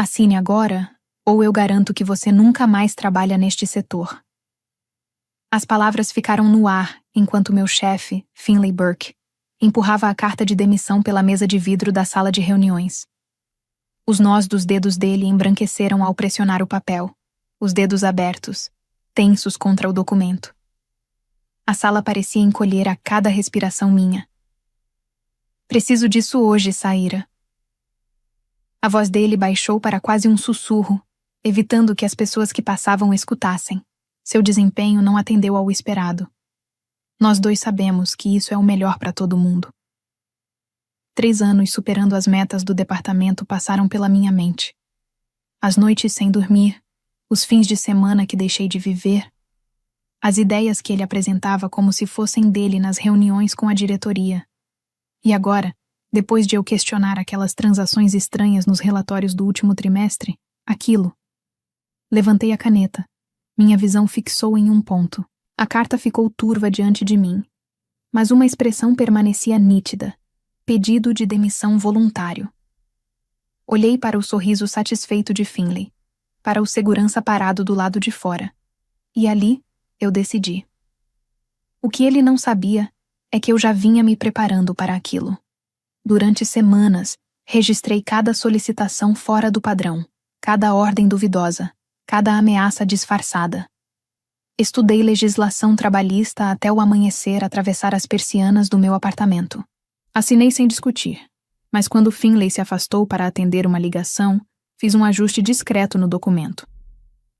Assine agora, ou eu garanto que você nunca mais trabalha neste setor. As palavras ficaram no ar enquanto meu chefe, Finley Burke, empurrava a carta de demissão pela mesa de vidro da sala de reuniões. Os nós dos dedos dele embranqueceram ao pressionar o papel, os dedos abertos, tensos contra o documento. A sala parecia encolher a cada respiração minha. Preciso disso hoje, Saíra. A voz dele baixou para quase um sussurro, evitando que as pessoas que passavam escutassem. Seu desempenho não atendeu ao esperado. Nós dois sabemos que isso é o melhor para todo mundo. 3 anos superando as metas do departamento passaram pela minha mente. As noites sem dormir, os fins de semana que deixei de viver, as ideias que ele apresentava como se fossem dele nas reuniões com a diretoria. E agora, depois de eu questionar aquelas transações estranhas nos relatórios do último trimestre, aquilo. Levantei a caneta. Minha visão fixou em um ponto. A carta ficou turva diante de mim, mas uma expressão permanecia nítida. Pedido de demissão voluntário. Olhei para o sorriso satisfeito de Finley, para o segurança parado do lado de fora. E ali, eu decidi. O que ele não sabia é que eu já vinha me preparando para aquilo. Durante semanas, registrei cada solicitação fora do padrão, cada ordem duvidosa, cada ameaça disfarçada. Estudei legislação trabalhista até o amanhecer atravessar as persianas do meu apartamento. Assinei sem discutir, mas quando Finley se afastou para atender uma ligação, fiz um ajuste discreto no documento.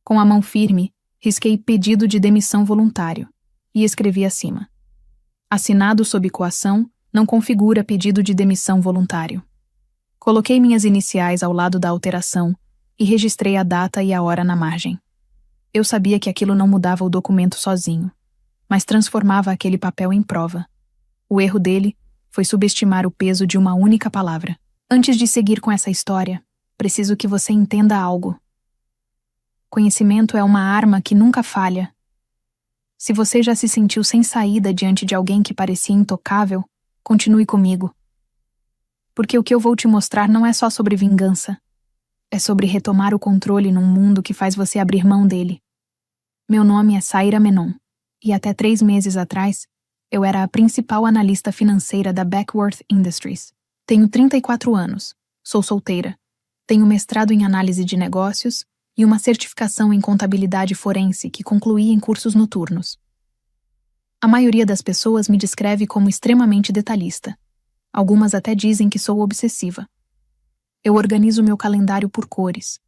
Com a mão firme, risquei pedido de demissão voluntário e escrevi acima. Assinado sob coação, não configura pedido de demissão voluntário. Coloquei minhas iniciais ao lado da alteração e registrei a data e a hora na margem. Eu sabia que aquilo não mudava o documento sozinho, mas transformava aquele papel em prova. O erro dele foi subestimar o peso de uma única palavra. Antes de seguir com essa história, preciso que você entenda algo. Conhecimento é uma arma que nunca falha. Se você já se sentiu sem saída diante de alguém que parecia intocável, continue comigo. Porque o que eu vou te mostrar não é só sobre vingança. É sobre retomar o controle num mundo que faz você abrir mão dele. Meu nome é Saíra Menon, e até 3 meses atrás, eu era a principal analista financeira da Beckworth Industries. Tenho 34 anos, sou solteira, tenho mestrado em análise de negócios e uma certificação em contabilidade forense que concluí em cursos noturnos. A maioria das pessoas me descreve como extremamente detalhista. Algumas até dizem que sou obsessiva. Eu organizo meu calendário por cores,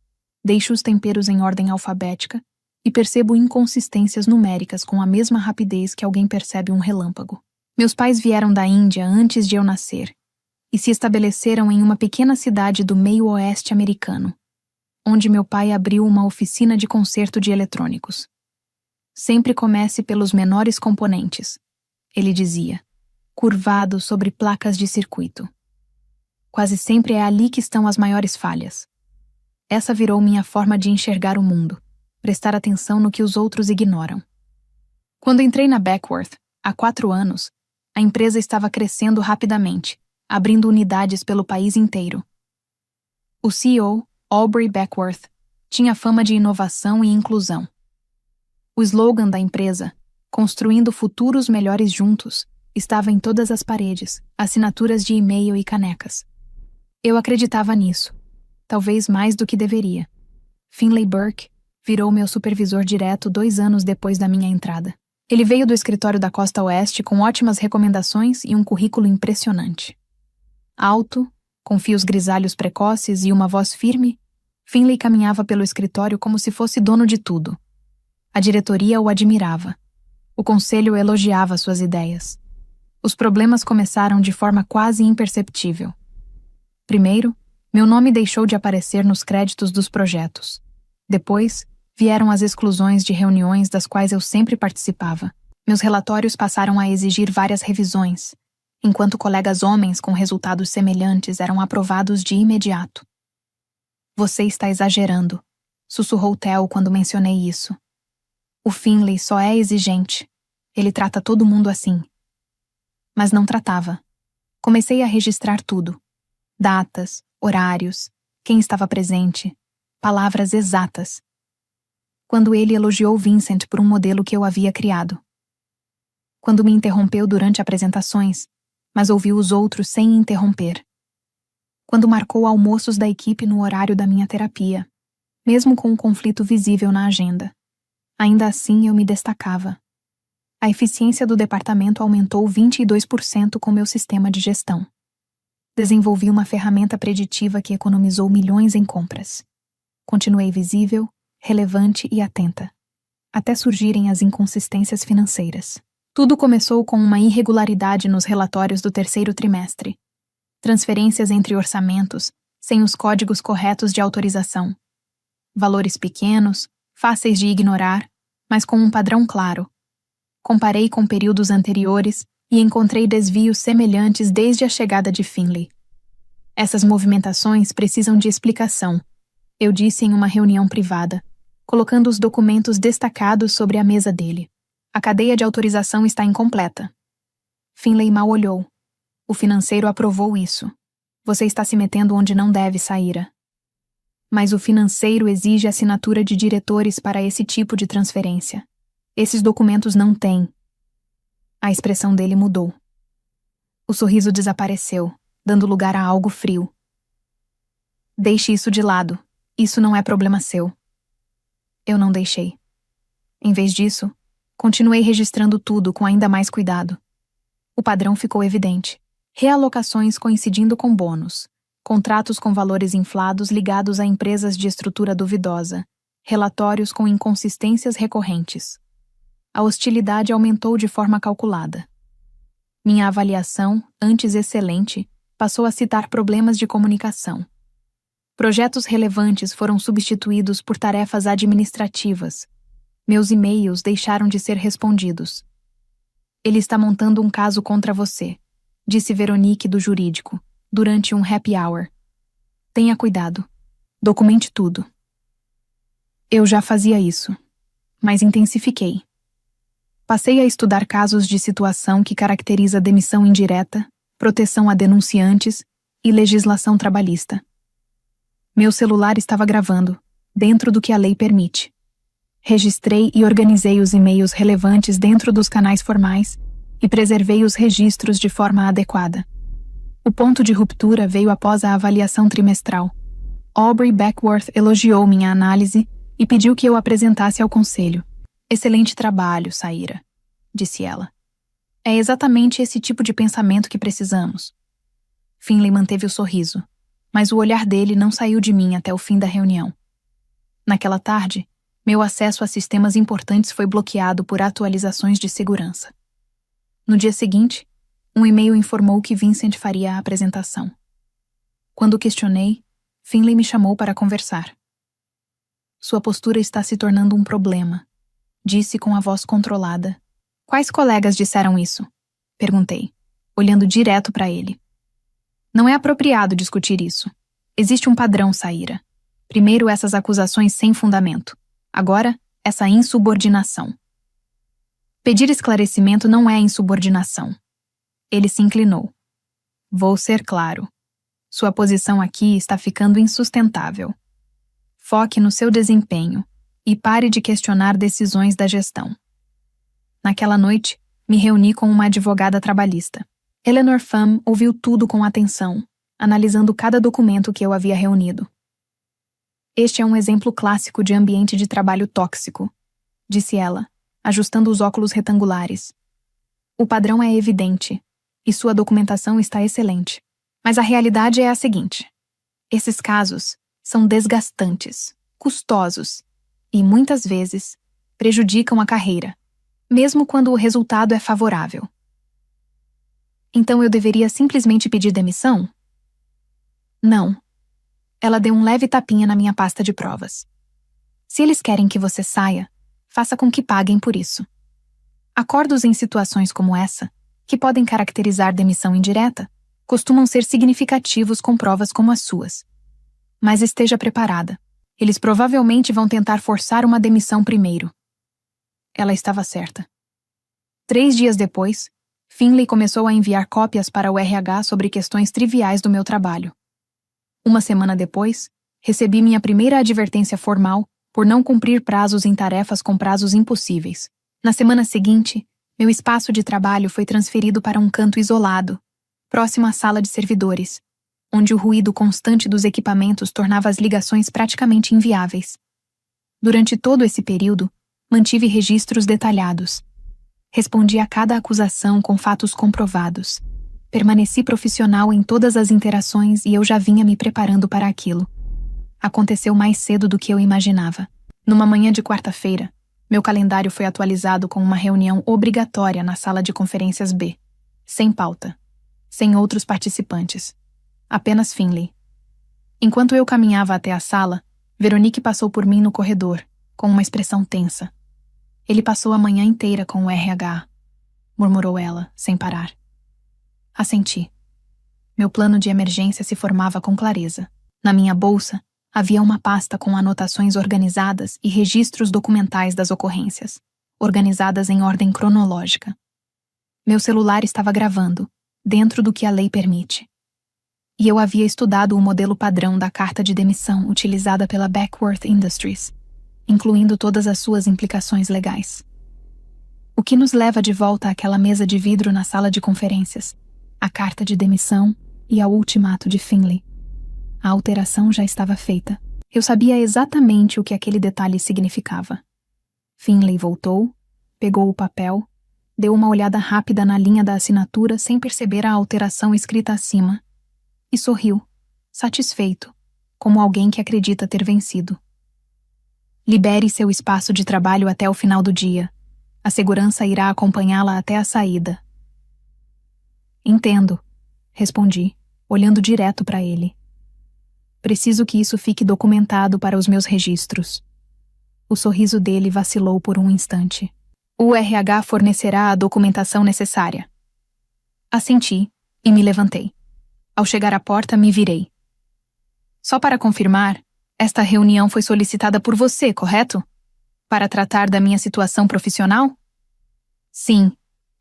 deixo os temperos em ordem alfabética e percebo inconsistências numéricas com a mesma rapidez que alguém percebe um relâmpago. Meus pais vieram da Índia antes de eu nascer e se estabeleceram em uma pequena cidade do meio-oeste americano, onde meu pai abriu uma oficina de conserto de eletrônicos. Sempre comece pelos menores componentes, ele dizia, curvado sobre placas de circuito. Quase sempre é ali que estão as maiores falhas. Essa virou minha forma de enxergar o mundo, prestar atenção no que os outros ignoram. Quando entrei na Beckworth, há 4 anos, a empresa estava crescendo rapidamente, abrindo unidades pelo país inteiro. O CEO, Aubrey Beckworth, tinha fama de inovação e inclusão. O slogan da empresa, Construindo Futuros Melhores Juntos, estava em todas as paredes, assinaturas de e-mail e canecas. Eu acreditava nisso, talvez mais do que deveria. Finley Burke virou meu supervisor direto 2 anos depois da minha entrada. Ele veio do escritório da Costa Oeste com ótimas recomendações e um currículo impressionante. Alto, com fios grisalhos precoces e uma voz firme, Finley caminhava pelo escritório como se fosse dono de tudo. A diretoria o admirava. O conselho elogiava suas ideias. Os problemas começaram de forma quase imperceptível. Primeiro, meu nome deixou de aparecer nos créditos dos projetos. Depois, vieram as exclusões de reuniões das quais eu sempre participava. Meus relatórios passaram a exigir várias revisões, enquanto colegas homens com resultados semelhantes eram aprovados de imediato. Você está exagerando, sussurrou Theo quando mencionei isso. O Finley só é exigente. Ele trata todo mundo assim. Mas não tratava. Comecei a registrar tudo. Datas, horários, quem estava presente, palavras exatas, quando ele elogiou Vincent por um modelo que eu havia criado. Quando me interrompeu durante apresentações, mas ouviu os outros sem interromper. Quando marcou almoços da equipe no horário da minha terapia, mesmo com um conflito visível na agenda. Ainda assim, eu me destacava. A eficiência do departamento aumentou 22% com meu sistema de gestão. Desenvolvi uma ferramenta preditiva que economizou milhões em compras. Continuei visível, relevante e atenta, até surgirem as inconsistências financeiras. Tudo começou com uma irregularidade nos relatórios do terceiro trimestre. Transferências entre orçamentos, sem os códigos corretos de autorização. Valores pequenos, fáceis de ignorar, mas com um padrão claro. Comparei com períodos anteriores e encontrei desvios semelhantes desde a chegada de Finlay. Essas movimentações precisam de explicação, eu disse em uma reunião privada, colocando os documentos destacados sobre a mesa dele. A cadeia de autorização está incompleta. Finlay mal olhou. O financeiro aprovou isso. Você está se metendo onde não deve, Saíra. Mas o financeiro exige assinatura de diretores para esse tipo de transferência. Esses documentos não têm. A expressão dele mudou. O sorriso desapareceu, dando lugar a algo frio. Deixe isso de lado. Isso não é problema seu. Eu não deixei. Em vez disso, continuei registrando tudo com ainda mais cuidado. O padrão ficou evidente. Realocações coincidindo com bônus, contratos com valores inflados ligados a empresas de estrutura duvidosa, relatórios com inconsistências recorrentes. A hostilidade aumentou de forma calculada. Minha avaliação, antes excelente, passou a citar problemas de comunicação. Projetos relevantes foram substituídos por tarefas administrativas. Meus e-mails deixaram de ser respondidos. Ele está montando um caso contra você, disse Veronique do jurídico, durante um happy hour. Tenha cuidado. Documente tudo. Eu já fazia isso, mas intensifiquei. Passei a estudar casos de situação que caracteriza demissão indireta, proteção a denunciantes e legislação trabalhista. Meu celular estava gravando, dentro do que a lei permite. Registrei e organizei os e-mails relevantes dentro dos canais formais e preservei os registros de forma adequada. O ponto de ruptura veio após a avaliação trimestral. Aubrey Beckworth elogiou minha análise e pediu que eu apresentasse ao conselho. Excelente trabalho, Saíra, disse ela. É exatamente esse tipo de pensamento que precisamos. Finlay manteve o sorriso, mas o olhar dele não saiu de mim até o fim da reunião. Naquela tarde, meu acesso a sistemas importantes foi bloqueado por atualizações de segurança. No dia seguinte, um e-mail informou que Vincent faria a apresentação. Quando questionei, Finlay me chamou para conversar. Sua postura está se tornando um problema, disse com a voz controlada. Quais colegas disseram isso? Perguntei, olhando direto para ele. Não é apropriado discutir isso. Existe um padrão, Saíra. Primeiro essas acusações sem fundamento. Agora, essa insubordinação. Pedir esclarecimento não é insubordinação. Ele se inclinou. Vou ser claro. Sua posição aqui está ficando insustentável. Foque no seu desempenho e pare de questionar decisões da gestão. Naquela noite, me reuni com uma advogada trabalhista. Eleanor Pham ouviu tudo com atenção, analisando cada documento que eu havia reunido. Este é um exemplo clássico de ambiente de trabalho tóxico, disse ela, ajustando os óculos retangulares. O padrão é evidente, e sua documentação está excelente. Mas a realidade é a seguinte. Esses casos são desgastantes, custosos e, muitas vezes, prejudicam a carreira, mesmo quando o resultado é favorável. Então eu deveria simplesmente pedir demissão? Não. Ela deu um leve tapinha na minha pasta de provas. Se eles querem que você saia, faça com que paguem por isso. Acordos em situações como essa, que podem caracterizar demissão indireta, costumam ser significativos com provas como as suas. Mas esteja preparada. Eles provavelmente vão tentar forçar uma demissão primeiro. Ela estava certa. 3 dias depois, Finlay começou a enviar cópias para o RH sobre questões triviais do meu trabalho. Uma semana depois, Recebi minha primeira advertência formal por não cumprir prazos em tarefas com prazos impossíveis. Na semana seguinte, meu espaço de trabalho foi transferido para um canto isolado, próximo à sala de servidores, onde o ruído constante dos equipamentos tornava as ligações praticamente inviáveis. Durante todo esse período, mantive registros detalhados. Respondi a cada acusação com fatos comprovados. Permaneci profissional em todas as interações e eu já vinha me preparando para aquilo. Aconteceu mais cedo do que eu imaginava. Numa manhã de quarta-feira, meu calendário foi atualizado com uma reunião obrigatória na sala de conferências B. Sem pauta. Sem outros participantes. Apenas Finlay. Enquanto eu caminhava até a sala, Veronique passou por mim no corredor, com uma expressão tensa. Ele passou a manhã inteira com o RH, murmurou ela, sem parar. Assenti. Meu plano de emergência se formava com clareza. Na minha bolsa, havia uma pasta com anotações organizadas e registros documentais das ocorrências, organizadas em ordem cronológica. Meu celular estava gravando, dentro do que a lei permite. E eu havia estudado o modelo padrão da carta de demissão utilizada pela Beckworth Industries, incluindo todas as suas implicações legais. O que nos leva de volta àquela mesa de vidro na sala de conferências, a carta de demissão e ao ultimato de Finlay. A alteração já estava feita. Eu sabia exatamente o que aquele detalhe significava. Finlay voltou, pegou o papel, deu uma olhada rápida na linha da assinatura sem perceber a alteração escrita acima, e sorriu, satisfeito, como alguém que acredita ter vencido. Libere seu espaço de trabalho até o final do dia. A segurança irá acompanhá-la até a saída. Entendo, respondi, olhando direto para ele. Preciso que isso fique documentado para os meus registros. O sorriso dele vacilou por um instante. O RH fornecerá a documentação necessária. Assenti e me levantei. Ao chegar à porta, me virei. Só para confirmar, esta reunião foi solicitada por você, correto? Para tratar da minha situação profissional? Sim,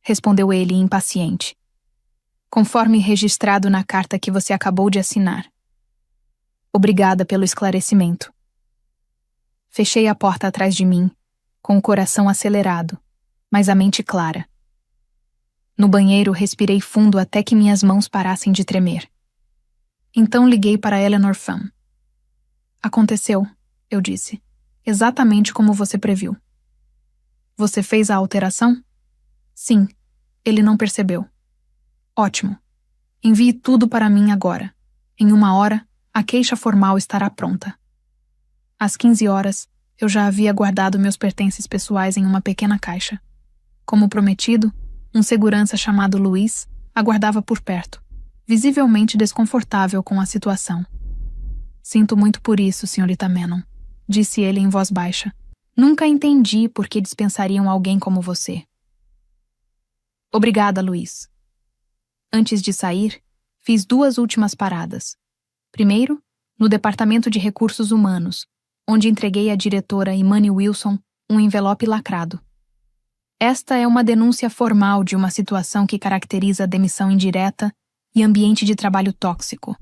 respondeu ele impaciente. Conforme registrado na carta que você acabou de assinar. Obrigada pelo esclarecimento. Fechei a porta atrás de mim, com o coração acelerado, mas a mente clara. No banheiro, respirei fundo até que minhas mãos parassem de tremer. Então liguei para Eleanor Pham. Aconteceu, eu disse, exatamente como você previu. Você fez a alteração? Sim, ele não percebeu. Ótimo. Envie tudo para mim agora. Em 1 hora, a queixa formal estará pronta. Às 15 horas, eu já havia guardado meus pertences pessoais em uma pequena caixa. Como prometido, um segurança chamado Luiz aguardava por perto, visivelmente desconfortável com a situação. Sinto muito por isso, senhorita Menon, disse ele em voz baixa. Nunca entendi por que dispensariam alguém como você. Obrigada, Luiz. Antes de sair, fiz 2 últimas paradas. Primeiro, no Departamento de Recursos Humanos, onde entreguei à diretora Imani Wilson um envelope lacrado. Esta é uma denúncia formal de uma situação que caracteriza a demissão indireta e ambiente de trabalho tóxico.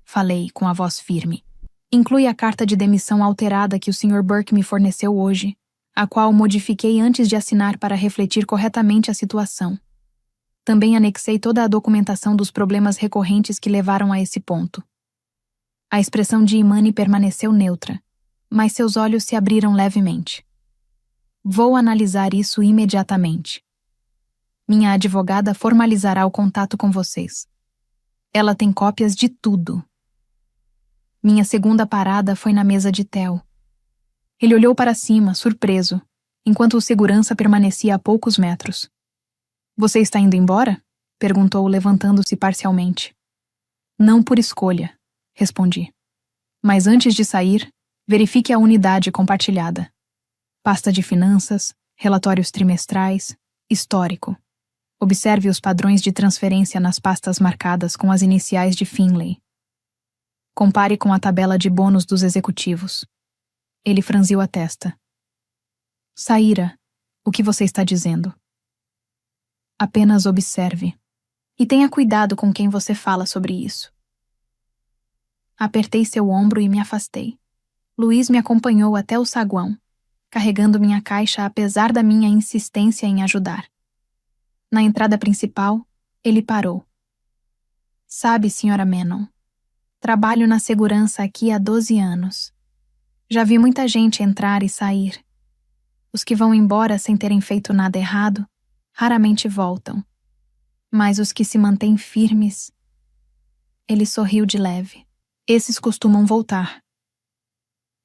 Falei com a voz firme. Inclui a carta de demissão alterada que o Sr. Burke me forneceu hoje, a qual modifiquei antes de assinar para refletir corretamente a situação. Também anexei toda a documentação dos problemas recorrentes que levaram a esse ponto. A expressão de Imani permaneceu neutra, mas seus olhos se abriram levemente. Vou analisar isso imediatamente. Minha advogada formalizará o contato com vocês. Ela tem cópias de tudo. Minha segunda parada foi na mesa de Theo. Ele olhou para cima, surpreso, enquanto o segurança permanecia a poucos metros. Você está indo embora? Perguntou, levantando-se parcialmente. Não por escolha, respondi. Mas antes de sair, verifique a unidade compartilhada. Pasta de finanças, relatórios trimestrais, histórico. Observe os padrões de transferência nas pastas marcadas com as iniciais de Finlay. Compare com a tabela de bônus dos executivos. Ele franziu a testa. Saíra, o que você está dizendo? Apenas observe. E tenha cuidado com quem você fala sobre isso. Apertei seu ombro e me afastei. Luiz me acompanhou até o saguão, carregando minha caixa apesar da minha insistência em ajudar. Na entrada principal, ele parou. Sabe, Sra. Menon, trabalho na segurança aqui há 12 anos. Já vi muita gente entrar e sair. Os que vão embora sem terem feito nada errado, raramente voltam. Mas os que se mantêm firmes... Ele sorriu de leve. Esses costumam voltar.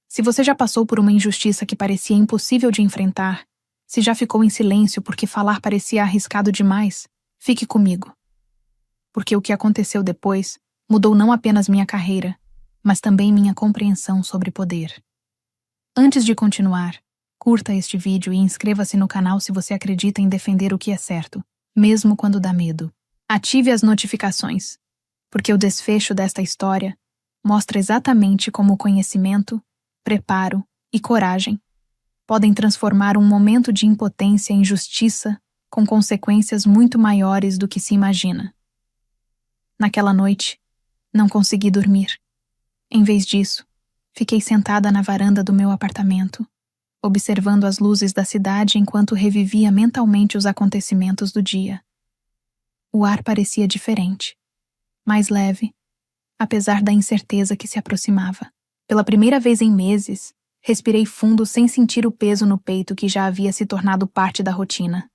Se você já passou por uma injustiça que parecia impossível de enfrentar, se já ficou em silêncio porque falar parecia arriscado demais, fique comigo. Porque o que aconteceu depois mudou não apenas minha carreira, mas também minha compreensão sobre poder. Antes de continuar, curta este vídeo e inscreva-se no canal se você acredita em defender o que é certo, mesmo quando dá medo. Ative as notificações, porque o desfecho desta história mostra exatamente como o conhecimento, preparo e coragem podem transformar um momento de impotência em justiça com consequências muito maiores do que se imagina. Naquela noite, não consegui dormir. Em vez disso, fiquei sentada na varanda do meu apartamento, observando as luzes da cidade enquanto revivia mentalmente os acontecimentos do dia. O ar parecia diferente, mais leve, apesar da incerteza que se aproximava. Pela primeira vez em meses, respirei fundo sem sentir o peso no peito que já havia se tornado parte da rotina.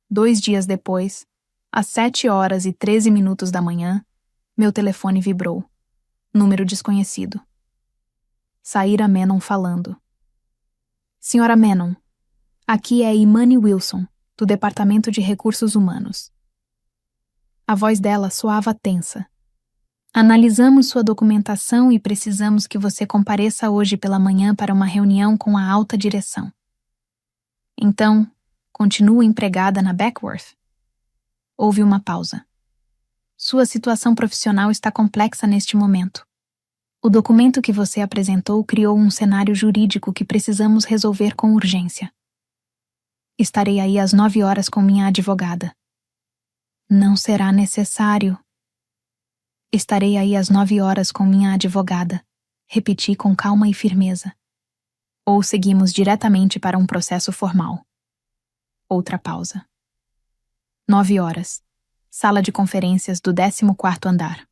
2 dias depois, às 7h13 da manhã, meu telefone vibrou. Número desconhecido. Saíra Menon falando. Sra. Menon, aqui é Imani Wilson, do Departamento de Recursos Humanos. A voz dela soava tensa. Analisamos sua documentação e precisamos que você compareça hoje pela manhã para uma reunião com a alta direção. Então, continua empregada na Beckworth? Houve uma pausa. Sua situação profissional está complexa neste momento. O documento que você apresentou criou um cenário jurídico que precisamos resolver com urgência. Estarei aí às 9h com minha advogada. Não será necessário. Estarei aí às 9h com minha advogada, repeti com calma e firmeza. Ou seguimos diretamente para um processo formal. Outra pausa. 9h. Sala de conferências do 14º andar.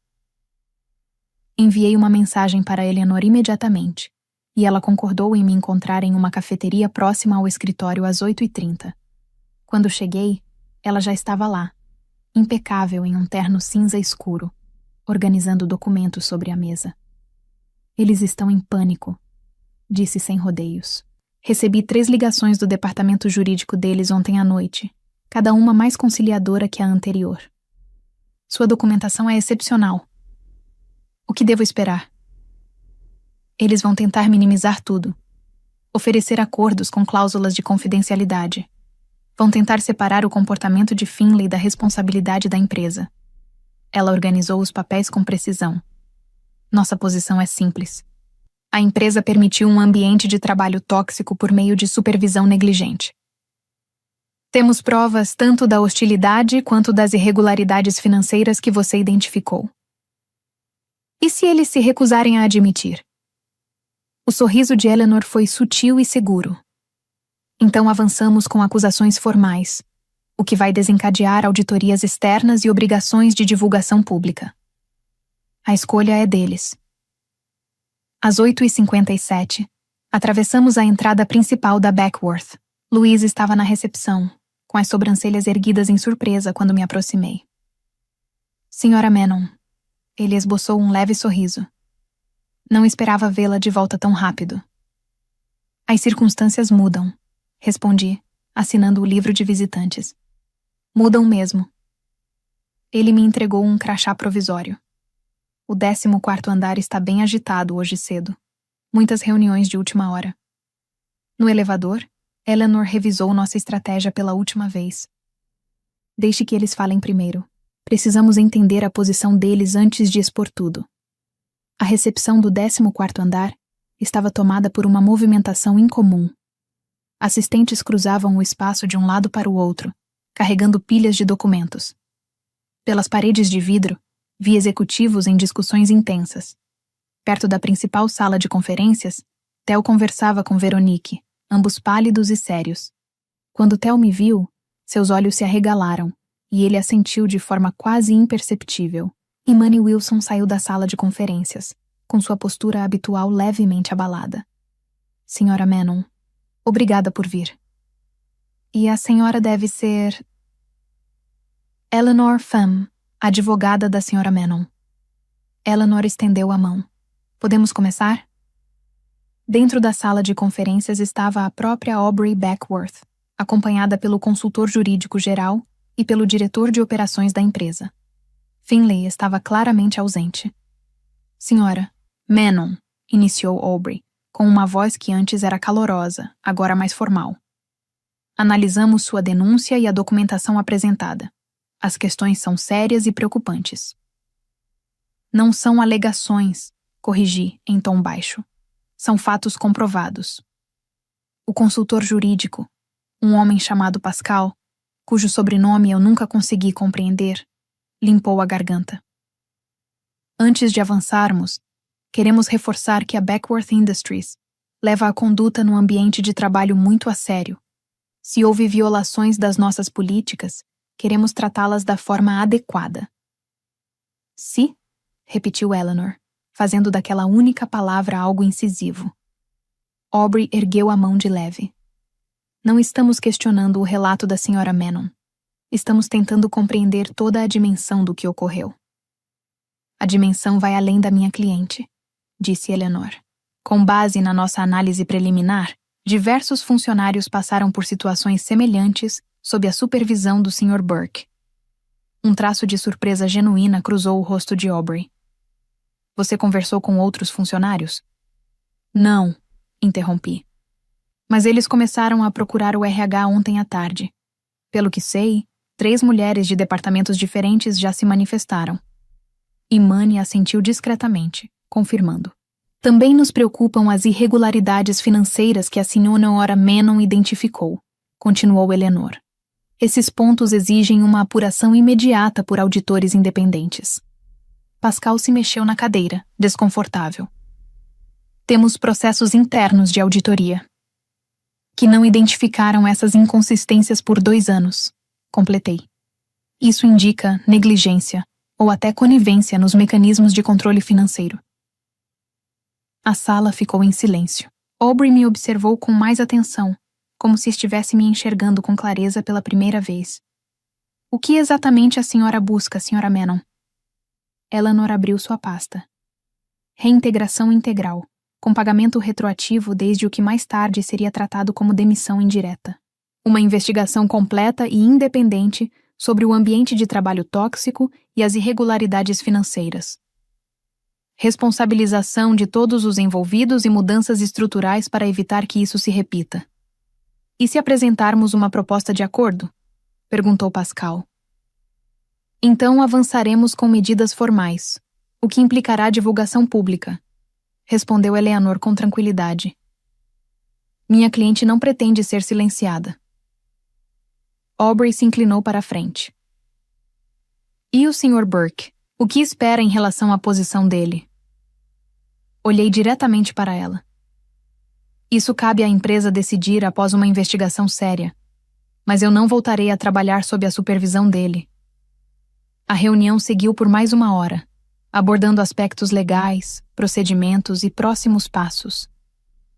Enviei uma mensagem para Eleanor imediatamente, e ela concordou em me encontrar em uma cafeteria próxima ao escritório às 8h30. Quando cheguei, ela já estava lá, impecável em um terno cinza escuro, organizando documentos sobre a mesa. Eles estão em pânico, disse sem rodeios. Recebi 3 ligações do departamento jurídico deles ontem à noite, cada uma mais conciliadora que a anterior. Sua documentação é excepcional. O que devo esperar? Eles vão tentar minimizar tudo, oferecer acordos com cláusulas de confidencialidade. Vão tentar separar o comportamento de Finlay da responsabilidade da empresa. Ela organizou os papéis com precisão. Nossa posição é simples. A empresa permitiu um ambiente de trabalho tóxico por meio de supervisão negligente. Temos provas tanto da hostilidade quanto das irregularidades financeiras que você identificou. E se eles se recusarem a admitir? O sorriso de Eleanor foi sutil e seguro. Então avançamos com acusações formais, o que vai desencadear auditorias externas e obrigações de divulgação pública. A escolha é deles. Às 8h57, atravessamos a entrada principal da Beckworth. Luiz estava na recepção, com as sobrancelhas erguidas em surpresa quando me aproximei. Sra. Menon, ele esboçou um leve sorriso. Não esperava vê-la de volta tão rápido. As circunstâncias mudam, respondi, assinando o livro de visitantes. Mudam mesmo. Ele me entregou um crachá provisório. O 14º andar está bem agitado hoje cedo. Muitas reuniões de última hora. No elevador, Eleanor revisou nossa estratégia pela última vez. Deixe que eles falem primeiro. Precisamos entender a posição deles antes de expor tudo. A recepção do 14º andar estava tomada por uma movimentação incomum. Assistentes cruzavam o espaço de um lado para o outro, carregando pilhas de documentos. Pelas paredes de vidro, vi executivos em discussões intensas. Perto da principal sala de conferências, Theo conversava com Veronique, ambos pálidos e sérios. Quando Theo me viu, seus olhos se arregalaram, e ele assentiu de forma quase imperceptível. Imani Wilson saiu da sala de conferências, com sua postura habitual levemente abalada. Senhora Manon, obrigada por vir. E a senhora deve ser... Eleanor Pham, advogada da senhora Manon. Eleanor estendeu a mão. Podemos começar? Dentro da sala de conferências estava a própria Aubrey Beckworth, acompanhada pelo consultor jurídico geral e pelo diretor de operações da empresa. Finlay estava claramente ausente. Senhora, Manon, iniciou Aubrey, com uma voz que antes era calorosa, agora mais formal. Analisamos sua denúncia e a documentação apresentada. As questões são sérias e preocupantes. Não são alegações, corrigi em tom baixo. São fatos comprovados. O consultor jurídico, um homem chamado Pascal, cujo sobrenome eu nunca consegui compreender, limpou a garganta. Antes de avançarmos, queremos reforçar que a Beckworth Industries leva a conduta no ambiente de trabalho muito a sério. Se houve violações das nossas políticas, queremos tratá-las da forma adequada. Se? Repetiu Eleanor, fazendo daquela única palavra algo incisivo. Aubrey ergueu a mão de leve. Não estamos questionando o relato da senhora Manon. Estamos tentando compreender toda a dimensão do que ocorreu. A dimensão vai além da minha cliente, disse Eleanor. Com base na nossa análise preliminar, diversos funcionários passaram por situações semelhantes sob a supervisão do Sr. Burke. Um traço de surpresa genuína cruzou o rosto de Aubrey. Você conversou com outros funcionários? Não, interrompi. Mas eles começaram a procurar o RH ontem à tarde. Pelo que sei, 3 mulheres de departamentos diferentes já se manifestaram. Imani assentiu discretamente, confirmando. Também nos preocupam as irregularidades financeiras que a senhora Manon identificou, continuou Eleanor. Esses pontos exigem uma apuração imediata por auditores independentes. Pascal se mexeu na cadeira, desconfortável. Temos processos internos de auditoria, que não identificaram essas inconsistências por 2 anos, completei. Isso indica negligência ou até conivência nos mecanismos de controle financeiro. A sala ficou em silêncio. Aubrey me observou com mais atenção, como se estivesse me enxergando com clareza pela primeira vez. O que exatamente a senhora busca, senhora Manon? Eleanor abriu sua pasta. Reintegração integral, com pagamento retroativo desde o que mais tarde seria tratado como demissão indireta. Uma investigação completa e independente sobre o ambiente de trabalho tóxico e as irregularidades financeiras. Responsabilização de todos os envolvidos e mudanças estruturais para evitar que isso se repita. E se apresentarmos uma proposta de acordo? Perguntou Pascal. Então avançaremos com medidas formais, o que implicará divulgação pública, respondeu Eleanor com tranquilidade. Minha cliente não pretende ser silenciada. Aubrey se inclinou para a frente. E o Sr. Burke? O que espera em relação à posição dele? Olhei diretamente para ela. Isso cabe à empresa decidir após uma investigação séria, mas eu não voltarei a trabalhar sob a supervisão dele. A reunião seguiu por mais 1 hora, abordando aspectos legais, procedimentos e próximos passos.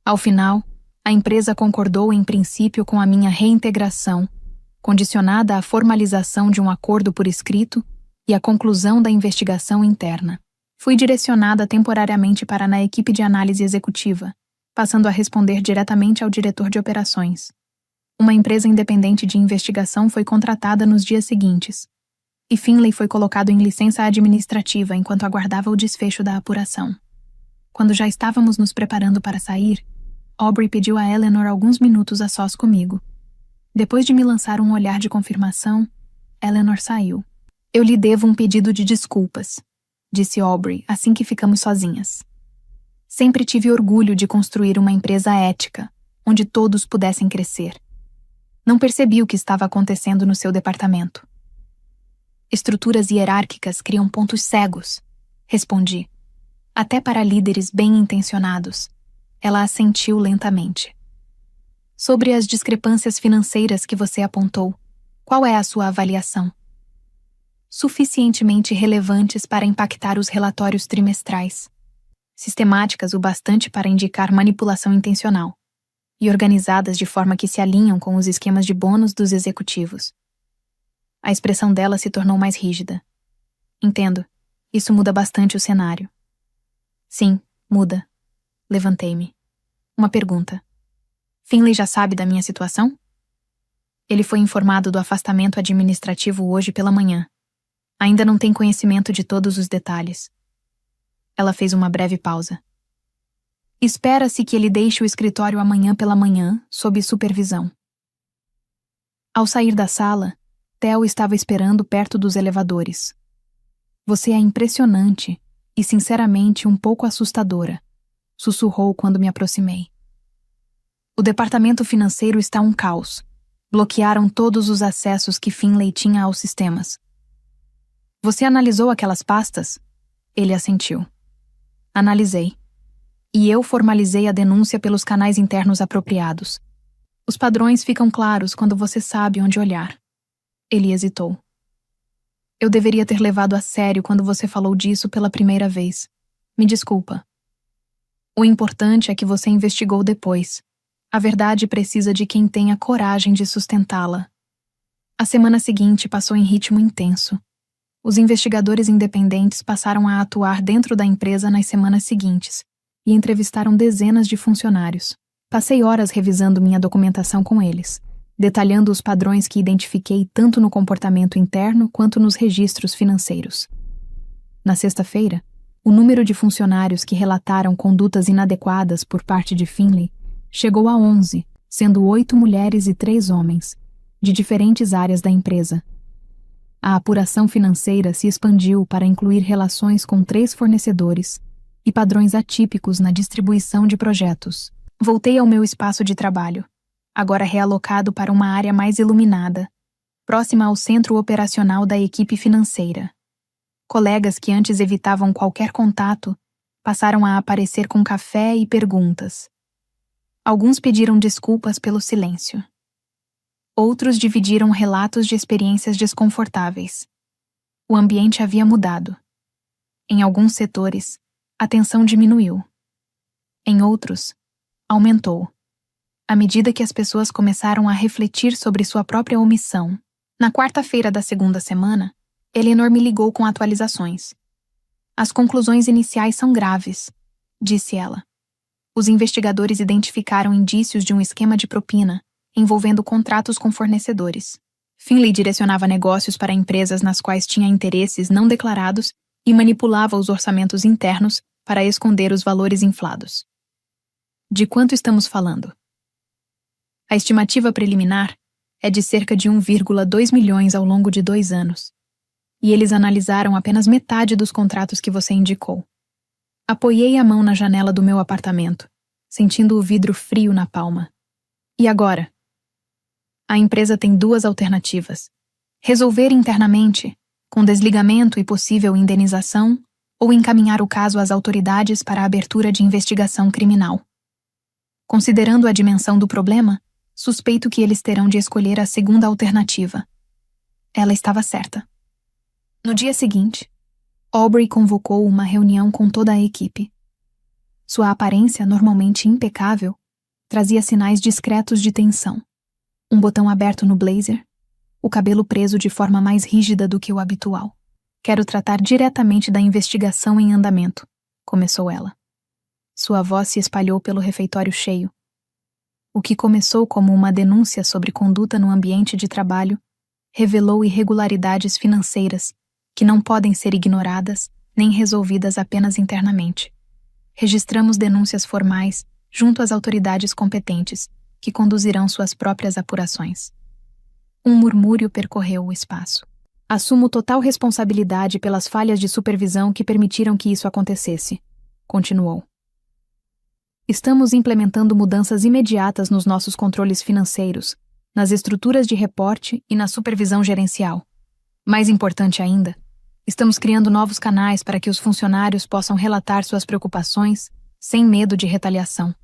Ao final, a empresa concordou em princípio com a minha reintegração, condicionada à formalização de um acordo por escrito e à conclusão da investigação interna. Fui direcionada temporariamente para na equipe de análise executiva, passando a responder diretamente ao diretor de operações. Uma empresa independente de investigação foi contratada nos dias seguintes, e Finlay foi colocado em licença administrativa enquanto aguardava o desfecho da apuração. Quando já estávamos nos preparando para sair, Aubrey pediu a Eleanor alguns minutos a sós comigo. Depois de me lançar um olhar de confirmação, Eleanor saiu. Eu lhe devo um pedido de desculpas, disse Aubrey assim que ficamos sozinhas. Sempre tive orgulho de construir uma empresa ética, onde todos pudessem crescer. Não percebi o que estava acontecendo no seu departamento. Estruturas hierárquicas criam pontos cegos, respondi. Até para líderes bem-intencionados. Ela assentiu lentamente. Sobre as discrepâncias financeiras que você apontou, qual é a sua avaliação? Suficientemente relevantes para impactar os relatórios trimestrais. Sistemáticas o bastante para indicar manipulação intencional. E organizadas de forma que se alinham com os esquemas de bônus dos executivos. A expressão dela se tornou mais rígida. Entendo. Isso muda bastante o cenário. Sim, muda. Levantei-me. Uma pergunta. Finlay já sabe da minha situação? Ele foi informado do afastamento administrativo hoje pela manhã. Ainda não tem conhecimento de todos os detalhes. Ela fez uma breve pausa. Espera-se que ele deixe o escritório amanhã pela manhã, sob supervisão. Ao sair da sala, Theo estava esperando perto dos elevadores. Você é impressionante e, sinceramente, um pouco assustadora, sussurrou quando me aproximei. O departamento financeiro está um caos. Bloquearam todos os acessos que Finlay tinha aos sistemas. Você analisou aquelas pastas? Ele assentiu. Analisei. E eu formalizei a denúncia pelos canais internos apropriados. Os padrões ficam claros quando você sabe onde olhar. Ele hesitou. Eu deveria ter levado a sério quando você falou disso pela primeira vez. Me desculpa. O importante é que você investigou depois. A verdade precisa de quem tenha coragem de sustentá-la. A semana seguinte passou em ritmo intenso. Os investigadores independentes passaram a atuar dentro da empresa nas semanas seguintes e entrevistaram dezenas de funcionários. Passei horas revisando minha documentação com eles, detalhando os padrões que identifiquei tanto no comportamento interno quanto nos registros financeiros. Na sexta-feira, o número de funcionários que relataram condutas inadequadas por parte de Finlay chegou a 11, sendo 8 mulheres e 3 homens, de diferentes áreas da empresa. A apuração financeira se expandiu para incluir relações com 3 fornecedores e padrões atípicos na distribuição de projetos. Voltei ao meu espaço de trabalho, agora realocado para uma área mais iluminada, próxima ao centro operacional da equipe financeira. Colegas que antes evitavam qualquer contato passaram a aparecer com café e perguntas. Alguns pediram desculpas pelo silêncio. Outros dividiram relatos de experiências desconfortáveis. O ambiente havia mudado. Em alguns setores, a tensão diminuiu. Em outros, aumentou. À medida que as pessoas começaram a refletir sobre sua própria omissão. Na quarta-feira da segunda semana, Eleanor me ligou com atualizações. As conclusões iniciais são graves, disse ela. Os investigadores identificaram indícios de um esquema de propina envolvendo contratos com fornecedores. Finlay direcionava negócios para empresas nas quais tinha interesses não declarados e manipulava os orçamentos internos para esconder os valores inflados. De quanto estamos falando? A estimativa preliminar é de cerca de 1,2 milhões ao longo de 2 anos. E eles analisaram apenas metade dos contratos que você indicou. Apoiei a mão na janela do meu apartamento, sentindo o vidro frio na palma. E agora? A empresa tem 2 alternativas. Resolver internamente, com desligamento e possível indenização, ou encaminhar o caso às autoridades para a abertura de investigação criminal. Considerando a dimensão do problema, suspeito que eles terão de escolher a segunda alternativa. Ela estava certa. No dia seguinte, Aubrey convocou uma reunião com toda a equipe. Sua aparência, normalmente impecável, trazia sinais discretos de tensão. Um botão aberto no blazer, o cabelo preso de forma mais rígida do que o habitual. Quero tratar diretamente da investigação em andamento, começou ela. Sua voz se espalhou pelo refeitório cheio. O que começou como uma denúncia sobre conduta no ambiente de trabalho revelou irregularidades financeiras que não podem ser ignoradas nem resolvidas apenas internamente. Registramos denúncias formais junto às autoridades competentes, que conduzirão suas próprias apurações. Um murmúrio percorreu o espaço. Assumo total responsabilidade pelas falhas de supervisão que permitiram que isso acontecesse, continuou. Estamos implementando mudanças imediatas nos nossos controles financeiros, nas estruturas de reporte e na supervisão gerencial. Mais importante ainda, Estamos criando novos canais para que os funcionários possam relatar suas preocupações sem medo de retaliação.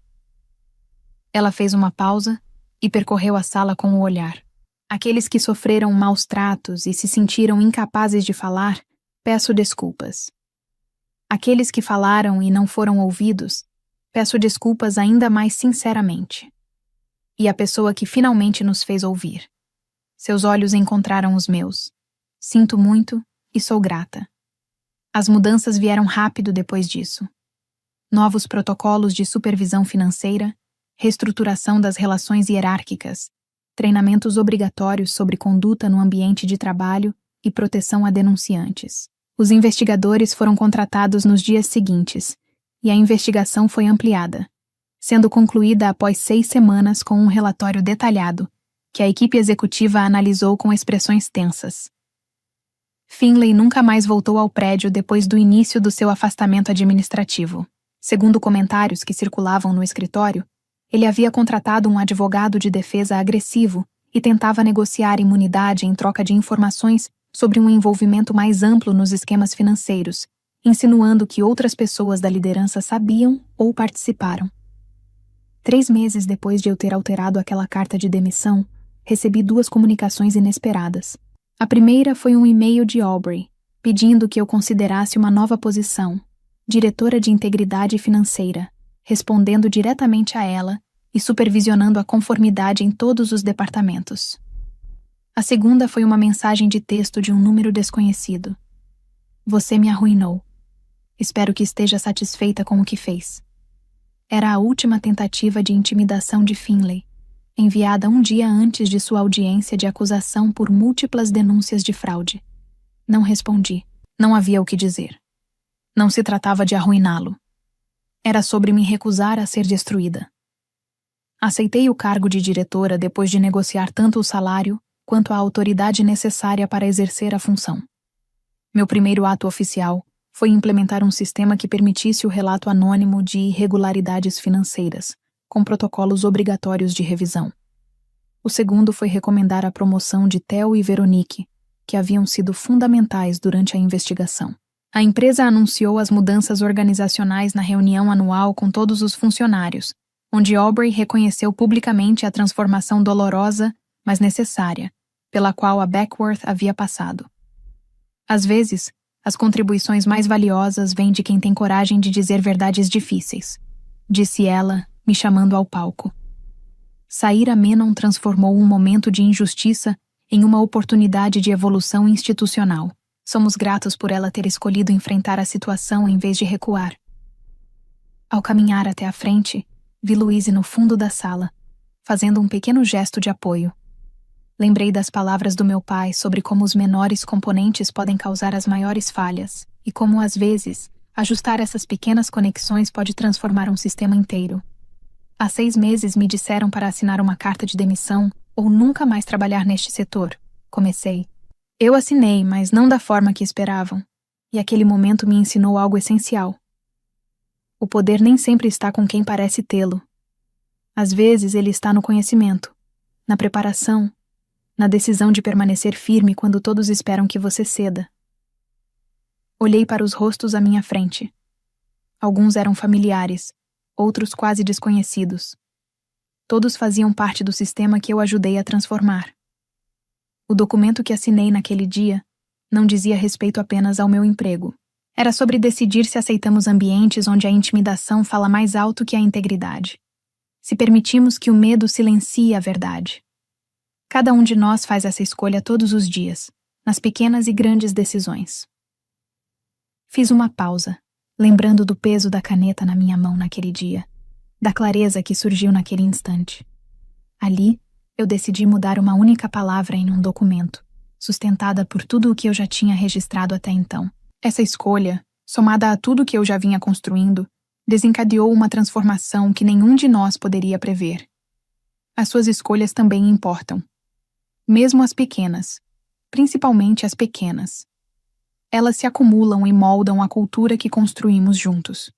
Ela fez uma pausa e percorreu a sala com o olhar. Aqueles que sofreram maus tratos e se sentiram incapazes de falar, peço desculpas. Aqueles que falaram e não foram ouvidos, peço desculpas ainda mais sinceramente. E a pessoa que finalmente nos fez ouvir. Seus olhos encontraram os meus. Sinto muito e sou grata. As mudanças vieram rápido depois disso. Novos protocolos de supervisão financeira, reestruturação das relações hierárquicas, treinamentos obrigatórios sobre conduta no ambiente de trabalho e proteção a denunciantes. Os investigadores foram contratados nos dias seguintes, e a investigação foi ampliada, sendo concluída após 6 semanas com um relatório detalhado, que a equipe executiva analisou com expressões tensas. Finlay nunca mais voltou ao prédio depois do início do seu afastamento administrativo. Segundo comentários que circulavam no escritório, ele havia contratado um advogado de defesa agressivo e tentava negociar imunidade em troca de informações sobre um envolvimento mais amplo nos esquemas financeiros, insinuando que outras pessoas da liderança sabiam ou participaram. 3 meses depois de eu ter alterado aquela carta de demissão, recebi 2 comunicações inesperadas. A primeira foi um e-mail de Aubrey, pedindo que eu considerasse uma nova posição, diretora de integridade financeira, respondendo diretamente a ela e supervisionando a conformidade em todos os departamentos. A segunda foi uma mensagem de texto de um número desconhecido. Você me arruinou. Espero que esteja satisfeita com o que fez. Era a última tentativa de intimidação de Finlay, enviada um dia antes de sua audiência de acusação por múltiplas denúncias de fraude. Não respondi. Não havia o que dizer. Não se tratava de arruiná-lo. Era sobre me recusar a ser destruída. Aceitei o cargo de diretora depois de negociar tanto o salário quanto a autoridade necessária para exercer a função. Meu primeiro ato oficial foi implementar um sistema que permitisse o relato anônimo de irregularidades financeiras, com protocolos obrigatórios de revisão. O segundo foi recomendar a promoção de Theo e Veronique, que haviam sido fundamentais durante a investigação. A empresa anunciou as mudanças organizacionais na reunião anual com todos os funcionários, onde Aubrey reconheceu publicamente a transformação dolorosa, mas necessária, pela qual a Beckworth havia passado. Às vezes, as contribuições mais valiosas vêm de quem tem coragem de dizer verdades difíceis, disse ela, me chamando ao palco. Sair a Menon transformou um momento de injustiça em uma oportunidade de evolução institucional. Somos gratos por ela ter escolhido enfrentar a situação em vez de recuar. Ao caminhar até a frente, vi Louise no fundo da sala, fazendo um pequeno gesto de apoio. Lembrei das palavras do meu pai sobre como os menores componentes podem causar as maiores falhas e como, às vezes, ajustar essas pequenas conexões pode transformar um sistema inteiro. Há 6 meses me disseram para assinar uma carta de demissão ou nunca mais trabalhar neste setor. Comecei. Eu assinei, mas não da forma que esperavam, e aquele momento me ensinou algo essencial. O poder nem sempre está com quem parece tê-lo. Às vezes ele está no conhecimento, na preparação, na decisão de permanecer firme quando todos esperam que você ceda. Olhei para os rostos à minha frente. Alguns eram familiares, outros quase desconhecidos. Todos faziam parte do sistema que eu ajudei a transformar. O documento que assinei naquele dia não dizia respeito apenas ao meu emprego. Era sobre decidir se aceitamos ambientes onde a intimidação fala mais alto que a integridade. Se permitimos que o medo silencie a verdade. Cada um de nós faz essa escolha todos os dias, nas pequenas e grandes decisões. Fiz uma pausa, lembrando do peso da caneta na minha mão naquele dia, da clareza que surgiu naquele instante. Ali, eu decidi mudar uma única palavra em um documento, sustentada por tudo o que eu já tinha registrado até então. Essa escolha, somada a tudo que eu já vinha construindo, desencadeou uma transformação que nenhum de nós poderia prever. As suas escolhas também importam. Mesmo as pequenas, principalmente as pequenas. Elas se acumulam e moldam a cultura que construímos juntos.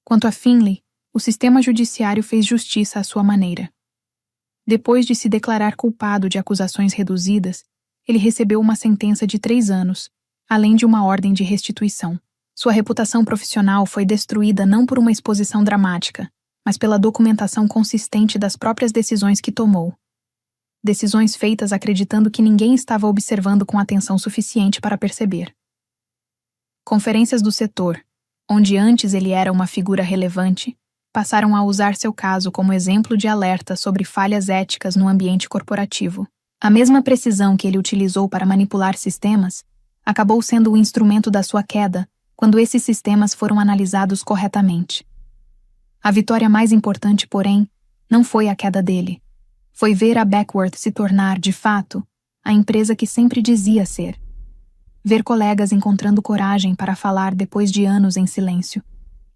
Quanto a Finlay, o sistema judiciário fez justiça à sua maneira. Depois de se declarar culpado de acusações reduzidas, ele recebeu uma sentença de 3 anos, além de uma ordem de restituição. Sua reputação profissional foi destruída não por uma exposição dramática, mas pela documentação consistente das próprias decisões que tomou. Decisões feitas acreditando que ninguém estava observando com atenção suficiente para perceber. Conferências do setor, onde antes ele era uma figura relevante, passaram a usar seu caso como exemplo de alerta sobre falhas éticas no ambiente corporativo. A mesma precisão que ele utilizou para manipular sistemas acabou sendo o instrumento da sua queda quando esses sistemas foram analisados corretamente. A vitória mais importante, porém, não foi a queda dele. Foi ver a Beckworth se tornar, de fato, a empresa que sempre dizia ser. Ver colegas encontrando coragem para falar depois de anos em silêncio.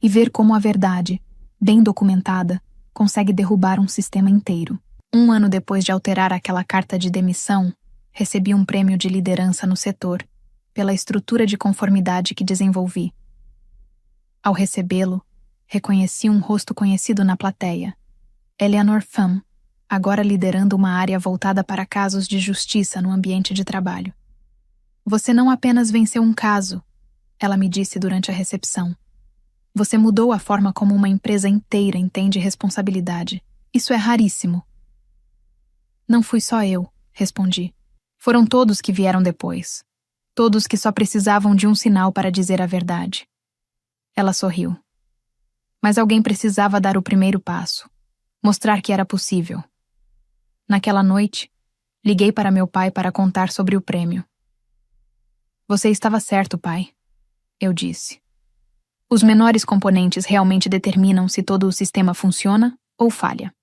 E ver como a verdade, bem documentada, consegue derrubar um sistema inteiro. 1 ano depois de alterar aquela carta de demissão, recebi um prêmio de liderança no setor, pela estrutura de conformidade que desenvolvi. Ao recebê-lo, reconheci um rosto conhecido na plateia. Eleanor Pham, agora liderando uma área voltada para casos de justiça no ambiente de trabalho. Você não apenas venceu um caso, ela me disse durante a recepção. Você mudou a forma como uma empresa inteira entende responsabilidade. Isso é raríssimo. Não fui só eu, respondi. Foram todos que vieram depois. Todos que só precisavam de um sinal para dizer a verdade. Ela sorriu. Mas alguém precisava dar o primeiro passo. Mostrar que era possível. Naquela noite, liguei para meu pai para contar sobre o prêmio. Você estava certo, pai, eu disse. Os menores componentes realmente determinam se todo o sistema funciona ou falha.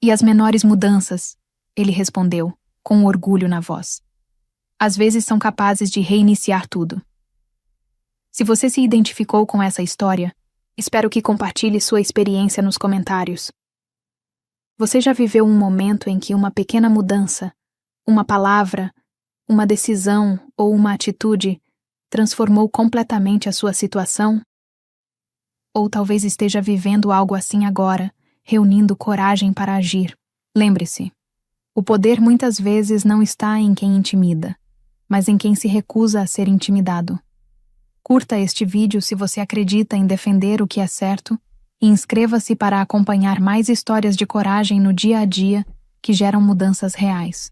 E as menores mudanças, ele respondeu, com orgulho na voz. Às vezes são capazes de reiniciar tudo. Se você se identificou com essa história, espero que compartilhe sua experiência nos comentários. Você já viveu um momento em que uma pequena mudança, uma palavra, uma decisão ou uma atitude transformou completamente a sua situação? Ou talvez esteja vivendo algo assim agora, reunindo coragem para agir. Lembre-se, o poder muitas vezes não está em quem intimida, mas em quem se recusa a ser intimidado. Curta este vídeo se você acredita em defender o que é certo e inscreva-se para acompanhar mais histórias de coragem no dia a dia que geram mudanças reais.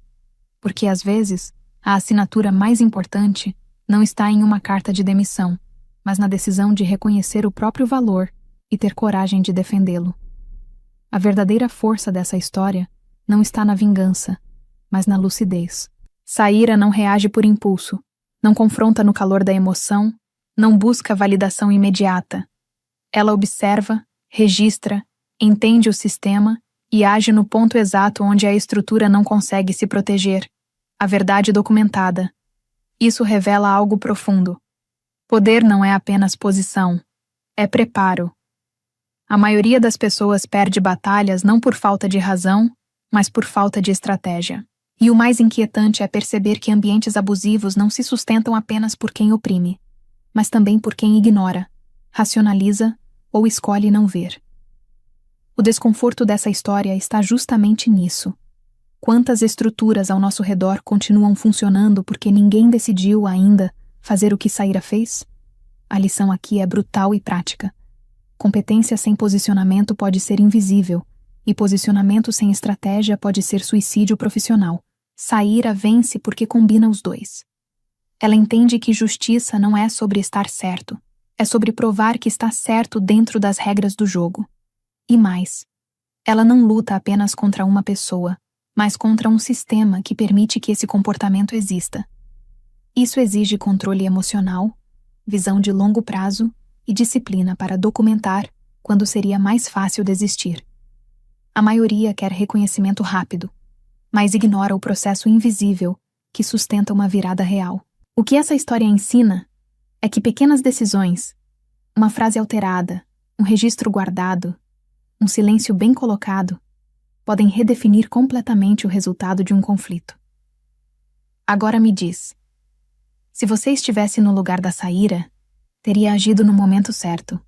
Porque, às vezes, a assinatura mais importante não está em uma carta de demissão, mas na decisão de reconhecer o próprio valor e ter coragem de defendê-lo. A verdadeira força dessa história não está na vingança, mas na lucidez. Saíra não reage por impulso, não confronta no calor da emoção, não busca validação imediata. Ela observa, registra, entende o sistema e age no ponto exato onde a estrutura não consegue se proteger. A verdade documentada. Isso revela algo profundo. Poder não é apenas posição, é preparo. A maioria das pessoas perde batalhas não por falta de razão, mas por falta de estratégia. E o mais inquietante é perceber que ambientes abusivos não se sustentam apenas por quem oprime, mas também por quem ignora, racionaliza ou escolhe não ver. O desconforto dessa história está justamente nisso. Quantas estruturas ao nosso redor continuam funcionando porque ninguém decidiu ainda fazer o que Saíra fez? A lição aqui é brutal e prática. Competência sem posicionamento pode ser invisível, e posicionamento sem estratégia pode ser suicídio profissional. Saíra vence porque combina os dois. Ela entende que justiça não é sobre estar certo, é sobre provar que está certo dentro das regras do jogo. E mais, ela não luta apenas contra uma pessoa, mas contra um sistema que permite que esse comportamento exista. Isso exige controle emocional, visão de longo prazo e disciplina para documentar quando seria mais fácil desistir. A maioria quer reconhecimento rápido, mas ignora o processo invisível que sustenta uma virada real. O que essa história ensina é que pequenas decisões, uma frase alterada, um registro guardado, um silêncio bem colocado, podem redefinir completamente o resultado de um conflito. Agora me diz, se você estivesse no lugar da Saíra, teria agido no momento certo?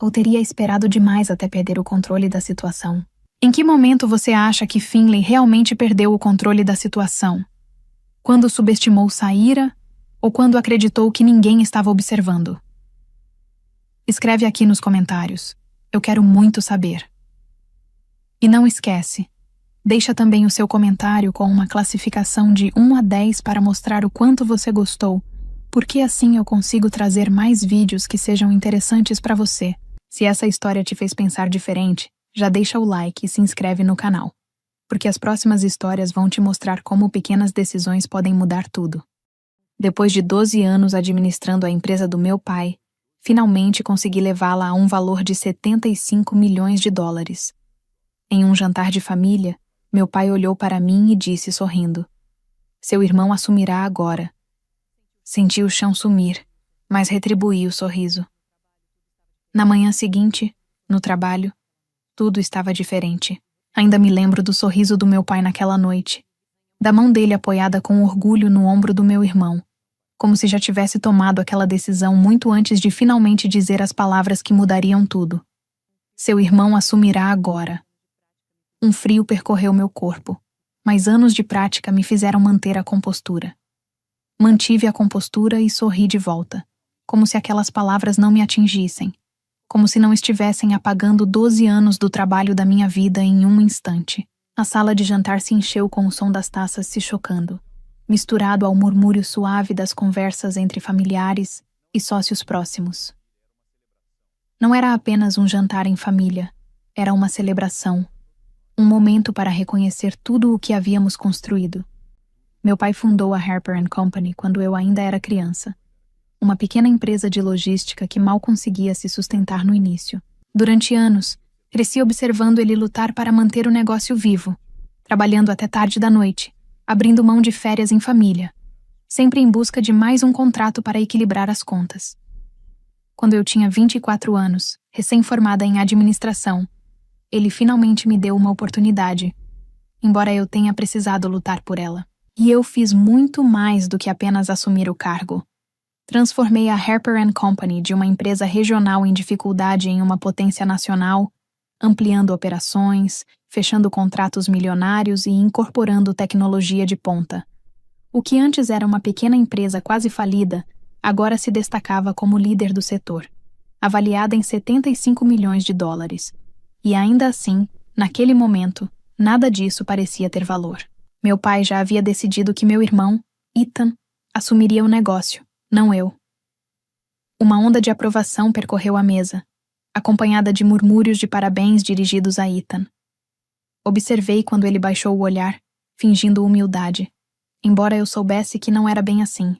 Ou teria esperado demais até perder o controle da situação? Em que momento você acha que Finlay realmente perdeu o controle da situação? Quando subestimou Saíra Ou quando acreditou que ninguém estava observando? Escreve aqui nos comentários. Eu quero muito saber. E não esquece, deixa também o seu comentário com uma classificação de 1 a 10 para mostrar o quanto você gostou, porque assim eu consigo trazer mais vídeos que sejam interessantes para você. Se essa história te fez pensar diferente, já deixa o like e se inscreve no canal, porque as próximas histórias vão te mostrar como pequenas decisões podem mudar tudo. Depois de 12 anos administrando a empresa do meu pai, finalmente consegui levá-la a um valor de 75 milhões de dólares. Em um jantar de família, meu pai olhou para mim e disse sorrindo: "Seu irmão assumirá agora." Senti o chão sumir, mas retribuí o sorriso. Na manhã seguinte, no trabalho, tudo estava diferente. Ainda me lembro do sorriso do meu pai naquela noite, da mão dele apoiada com orgulho no ombro do meu irmão, como se já tivesse tomado aquela decisão muito antes de finalmente dizer as palavras que mudariam tudo. Seu irmão assumirá agora. Um frio percorreu meu corpo, mas anos de prática me fizeram manter a compostura. Mantive a compostura e sorri de volta, como se aquelas palavras não me atingissem, como se não estivessem apagando 12 anos do trabalho da minha vida em um instante. A sala de jantar se encheu com o som das taças se chocando, misturado ao murmúrio suave das conversas entre familiares e sócios próximos. Não era apenas um jantar em família, era uma celebração, um momento para reconhecer tudo o que havíamos construído. Meu pai fundou a Harper & Company quando eu ainda era criança, uma pequena empresa de logística que mal conseguia se sustentar no início. Durante anos, cresci observando ele lutar para manter o negócio vivo, trabalhando até tarde da noite, abrindo mão de férias em família, sempre em busca de mais um contrato para equilibrar as contas. Quando eu tinha 24 anos, recém-formada em administração, ele finalmente me deu uma oportunidade, embora eu tenha precisado lutar por ela. E eu fiz muito mais do que apenas assumir o cargo. Transformei a Harper & Company de uma empresa regional em dificuldade em uma potência nacional, ampliando operações, fechando contratos milionários e incorporando tecnologia de ponta. O que antes era uma pequena empresa quase falida, agora se destacava como líder do setor, avaliada em 75 milhões de dólares. E ainda assim, naquele momento, nada disso parecia ter valor. Meu pai já havia decidido que meu irmão, Ethan, assumiria o negócio, não eu. Uma onda de aprovação percorreu a mesa, acompanhada de murmúrios de parabéns dirigidos a Ethan. Observei quando ele baixou o olhar, fingindo humildade, embora eu soubesse que não era bem assim.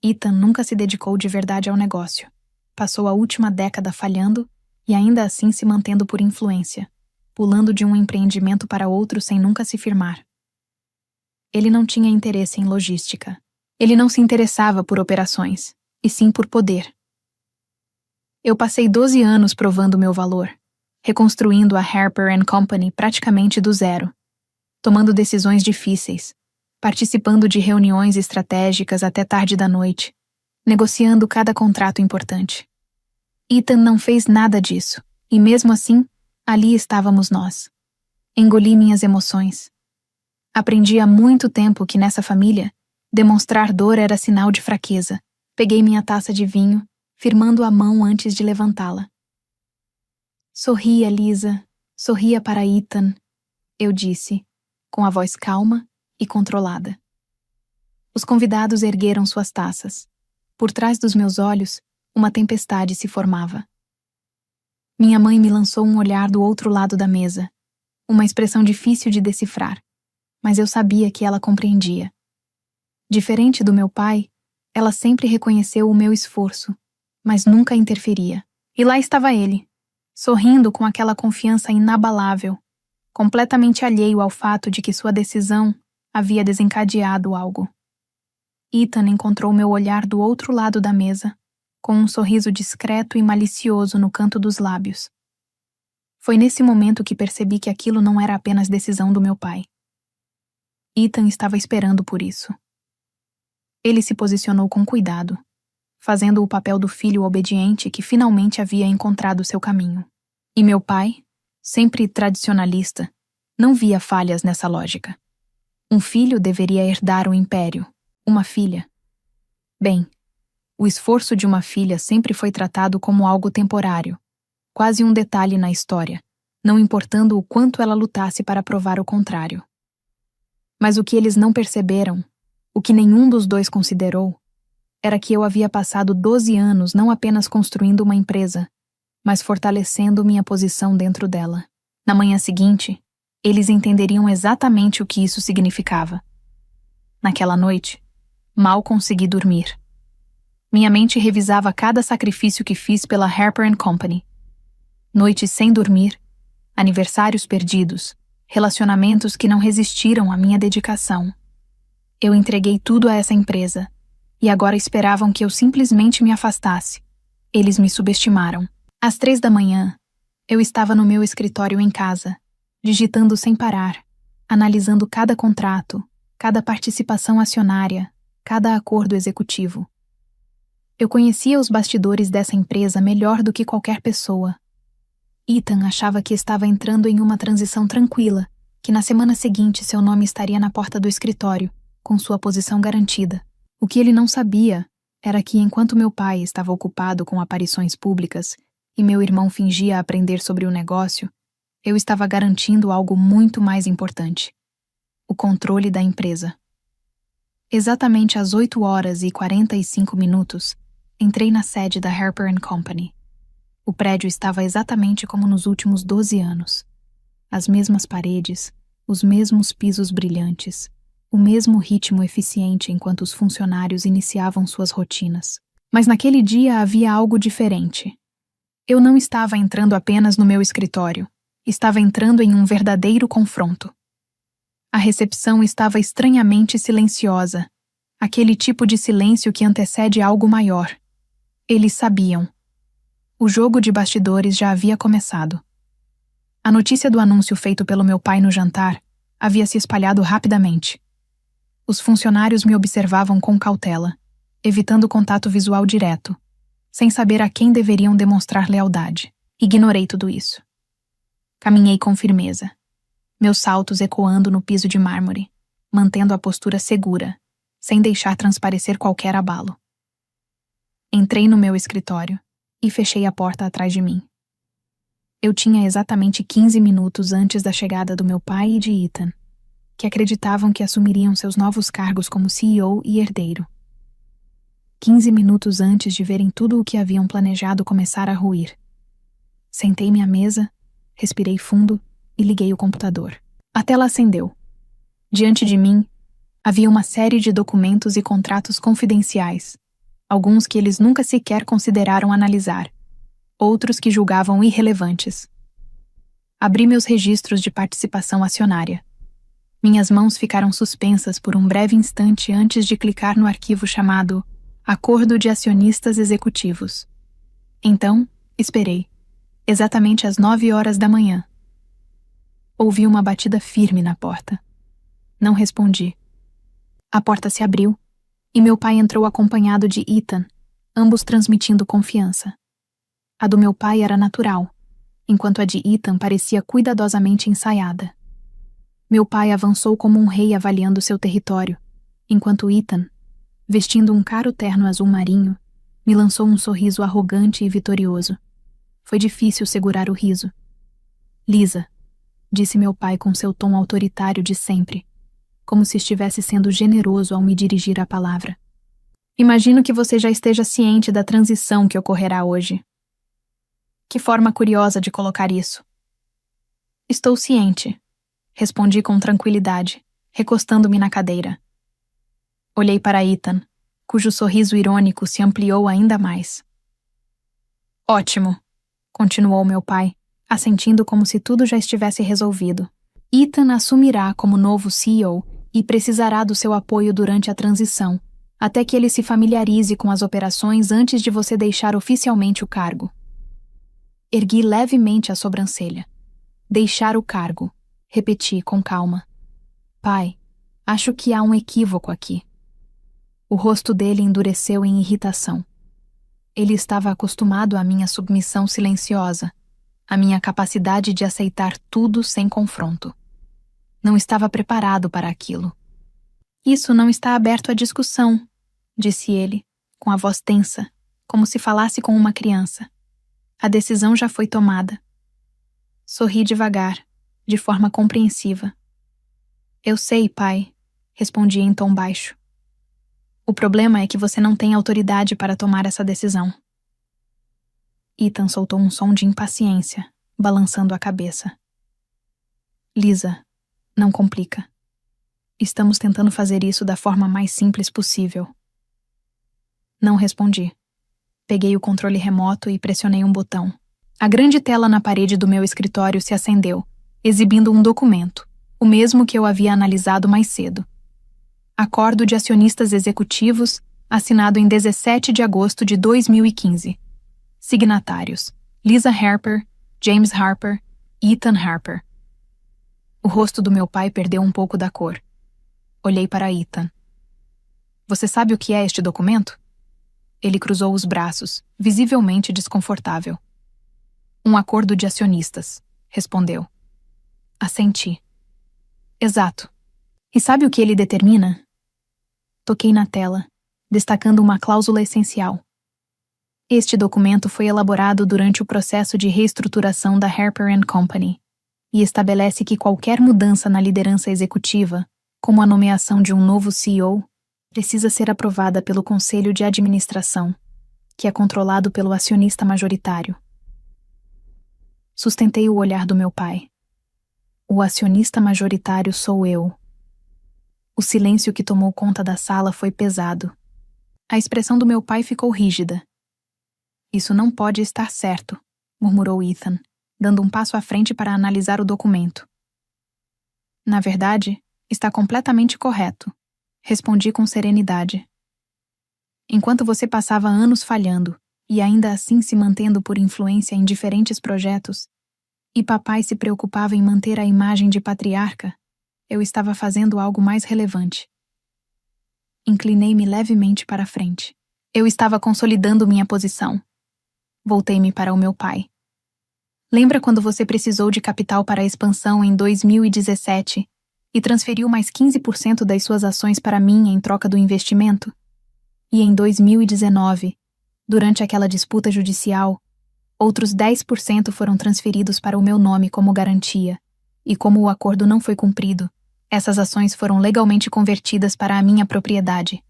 Ethan nunca se dedicou de verdade ao negócio. Passou a última década falhando e ainda assim se mantendo por influência, pulando de um empreendimento para outro sem nunca se firmar. Ele não tinha interesse em logística. Ele não se interessava por operações, e sim por poder. Eu passei 12 anos provando meu valor, reconstruindo a Harper & Company praticamente do zero, tomando decisões difíceis, participando de reuniões estratégicas até tarde da noite, negociando cada contrato importante. Ethan não fez nada disso, e mesmo assim, ali estávamos nós. Engoli minhas emoções. Aprendi há muito tempo que nessa família, demonstrar dor era sinal de fraqueza. Peguei minha taça de vinho, firmando a mão antes de levantá-la. "Sorria, Lisa. Sorria para Ethan", eu disse, com a voz calma e controlada. Os convidados ergueram suas taças. Por trás dos meus olhos, uma tempestade se formava. Minha mãe me lançou um olhar do outro lado da mesa, uma expressão difícil de decifrar, mas eu sabia que ela compreendia. Diferente do meu pai, ela sempre reconheceu o meu esforço, mas nunca interferia. E lá estava ele, sorrindo com aquela confiança inabalável, completamente alheio ao fato de que sua decisão havia desencadeado algo. Ethan encontrou meu olhar do outro lado da mesa, com um sorriso discreto e malicioso no canto dos lábios. Foi nesse momento que percebi que aquilo não era apenas decisão do meu pai. Ethan estava esperando por isso. Ele se posicionou com cuidado, fazendo o papel do filho obediente que finalmente havia encontrado seu caminho. E meu pai, sempre tradicionalista, não via falhas nessa lógica. Um filho deveria herdar o império, uma filha, Bem, o esforço de uma filha sempre foi tratado como algo temporário, quase um detalhe na história, não importando o quanto ela lutasse para provar o contrário. Mas o que eles não perceberam, o que nenhum dos dois considerou, era que eu havia passado 12 anos não apenas construindo uma empresa, mas fortalecendo minha posição dentro dela. Na manhã seguinte, eles entenderiam exatamente o que isso significava. Naquela noite, mal consegui dormir. Minha mente revisava cada sacrifício que fiz pela Harper & Company. Noites sem dormir, aniversários perdidos, relacionamentos que não resistiram à minha dedicação. Eu entreguei tudo a essa empresa, e agora esperavam que eu simplesmente me afastasse. Eles me subestimaram. Às 3 da manhã, eu estava no meu escritório em casa, digitando sem parar, analisando cada contrato, cada participação acionária, cada acordo executivo. Eu conhecia os bastidores dessa empresa melhor do que qualquer pessoa. Ethan achava que estava entrando em uma transição tranquila, que na semana seguinte seu nome estaria na porta do escritório, com sua posição garantida. O que ele não sabia era que, enquanto meu pai estava ocupado com aparições públicas e meu irmão fingia aprender sobre o negócio, eu estava garantindo algo muito mais importante: o controle da empresa. Exatamente às 8h45, entrei na sede da Harper & Company. O prédio estava exatamente como nos últimos 12 anos. As mesmas paredes, os mesmos pisos brilhantes, o mesmo ritmo eficiente enquanto os funcionários iniciavam suas rotinas. Mas naquele dia havia algo diferente. Eu não estava entrando apenas no meu escritório, estava entrando em um verdadeiro confronto. A recepção estava estranhamente silenciosa, aquele tipo de silêncio que antecede algo maior. Eles sabiam. O jogo de bastidores já havia começado. A notícia do anúncio feito pelo meu pai no jantar havia se espalhado rapidamente. Os funcionários me observavam com cautela, evitando contato visual direto, sem saber a quem deveriam demonstrar lealdade. Ignorei tudo isso. Caminhei com firmeza, meus saltos ecoando no piso de mármore, mantendo a postura segura, sem deixar transparecer qualquer abalo. Entrei no meu escritório e fechei a porta atrás de mim. Eu tinha exatamente 15 minutos antes da chegada do meu pai e de Ethan, que acreditavam que assumiriam seus novos cargos como CEO e herdeiro. 15 minutos antes de verem tudo o que haviam planejado começar a ruir. Sentei-me à mesa, respirei fundo e liguei o computador. A tela acendeu. Diante de mim, havia uma série de documentos e contratos confidenciais, alguns que eles nunca sequer consideraram analisar, outros que julgavam irrelevantes. Abri meus registros de participação acionária. Minhas mãos ficaram suspensas por um breve instante antes de clicar no arquivo chamado Acordo de Acionistas Executivos. Então, esperei, exatamente às 9h da manhã. Ouvi uma batida firme na porta. Não respondi. A porta se abriu e meu pai entrou acompanhado de Ethan, ambos transmitindo confiança. A do meu pai era natural, enquanto a de Ethan parecia cuidadosamente ensaiada. Meu pai avançou como um rei avaliando seu território, enquanto Ethan, vestindo um caro terno azul marinho, me lançou um sorriso arrogante e vitorioso. Foi difícil segurar o riso. Lisa, disse meu pai com seu tom autoritário de sempre, como se estivesse sendo generoso ao me dirigir a palavra. Imagino que você já esteja ciente da transição que ocorrerá hoje. Que forma curiosa de colocar isso. Estou ciente, respondi com tranquilidade, recostando-me na cadeira. Olhei para Ethan, cujo sorriso irônico se ampliou ainda mais. Ótimo, continuou meu pai, assentindo como se tudo já estivesse resolvido. Ethan assumirá como novo CEO e precisará do seu apoio durante a transição, até que ele se familiarize com as operações antes de você deixar oficialmente o cargo. Ergui levemente a sobrancelha. Deixar o cargo, repeti com calma. Pai, acho que há um equívoco aqui. O rosto dele endureceu em irritação. Ele estava acostumado à minha submissão silenciosa, à minha capacidade de aceitar tudo sem confronto. Não estava preparado para aquilo. Isso não está aberto à discussão, disse ele, com a voz tensa, como se falasse com uma criança. A decisão já foi tomada. Sorri devagar, de forma compreensiva. Eu sei, pai, respondi em tom baixo. O problema é que você não tem autoridade para tomar essa decisão. Ethan soltou um som de impaciência, balançando a cabeça. Lisa, não complica. Estamos tentando fazer isso da forma mais simples possível. Não respondi. Peguei o controle remoto e pressionei um botão. A grande tela na parede do meu escritório se acendeu, exibindo um documento, o mesmo que eu havia analisado mais cedo. Acordo de acionistas executivos, assinado em 17 de agosto de 2015. Signatários: Lisa Harper, James Harper, Ethan Harper. O rosto do meu pai perdeu um pouco da cor. Olhei para Ethan. Você sabe o que é este documento? Ele cruzou os braços, visivelmente desconfortável. Um acordo de acionistas, respondeu. Assenti. Exato. E sabe o que ele determina? Toquei na tela, destacando uma cláusula essencial. Este documento foi elaborado durante o processo de reestruturação da Harper & Company e estabelece que qualquer mudança na liderança executiva, como a nomeação de um novo CEO, precisa ser aprovada pelo Conselho de Administração, que é controlado pelo acionista majoritário. Sustentei o olhar do meu pai. O acionista majoritário sou eu. O silêncio que tomou conta da sala foi pesado. A expressão do meu pai ficou rígida. Isso não pode estar certo, murmurou Ethan, dando um passo à frente para analisar o documento. Na verdade, está completamente correto, respondi com serenidade. Enquanto você passava anos falhando, e ainda assim se mantendo por influência em diferentes projetos, e papai se preocupava em manter a imagem de patriarca, eu estava fazendo algo mais relevante. Inclinei-me levemente para a frente. Eu estava consolidando minha posição. Voltei-me para o meu pai. Lembra quando você precisou de capital para a expansão em 2017 e transferiu mais 15% das suas ações para mim em troca do investimento? E em 2019, durante aquela disputa judicial, outros 10% foram transferidos para o meu nome como garantia, e como o acordo não foi cumprido, essas ações foram legalmente convertidas para a minha propriedade.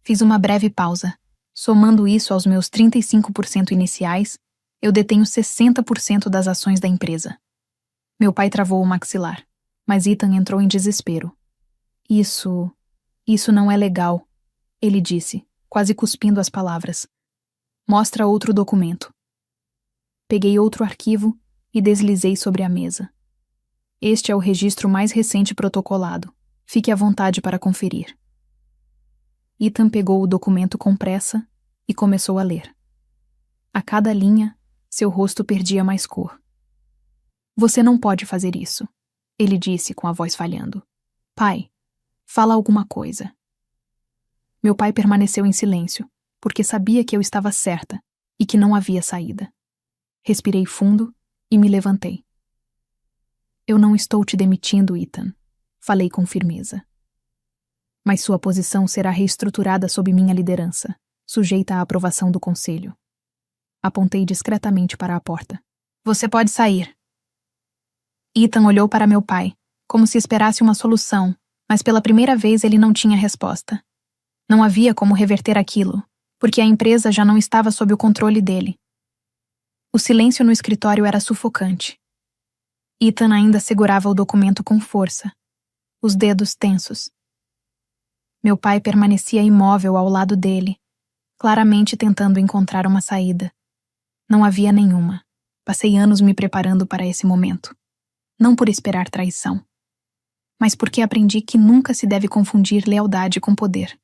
Fiz uma breve pausa. Somando isso aos meus 35% iniciais, eu detenho 60% das ações da empresa. Meu pai travou o maxilar, mas Ethan entrou em desespero. Isso não é legal, ele disse, quase cuspindo as palavras. Mostra outro documento. Peguei outro arquivo e deslizei sobre a mesa. Este é o registro mais recente protocolado. Fique à vontade para conferir. Ethan pegou o documento com pressa e começou a ler. A cada linha, seu rosto perdia mais cor. Você não pode fazer isso, ele disse com a voz falhando. Pai, fala alguma coisa. Meu pai permaneceu em silêncio, porque sabia que eu estava certa e que não havia saída. Respirei fundo e me levantei. Eu não estou te demitindo, Ethan, falei com firmeza. Mas sua posição será reestruturada sob minha liderança, sujeita à aprovação do conselho. Apontei discretamente para a porta. Você pode sair. Ethan olhou para meu pai, como se esperasse uma solução, mas pela primeira vez ele não tinha resposta. Não havia como reverter aquilo, porque a empresa já não estava sob o controle dele. O silêncio no escritório era sufocante. Ethan ainda segurava o documento com força, os dedos tensos. Meu pai permanecia imóvel ao lado dele, claramente tentando encontrar uma saída. Não havia nenhuma. Passei anos me preparando para esse momento. Não por esperar traição, mas porque aprendi que nunca se deve confundir lealdade com poder.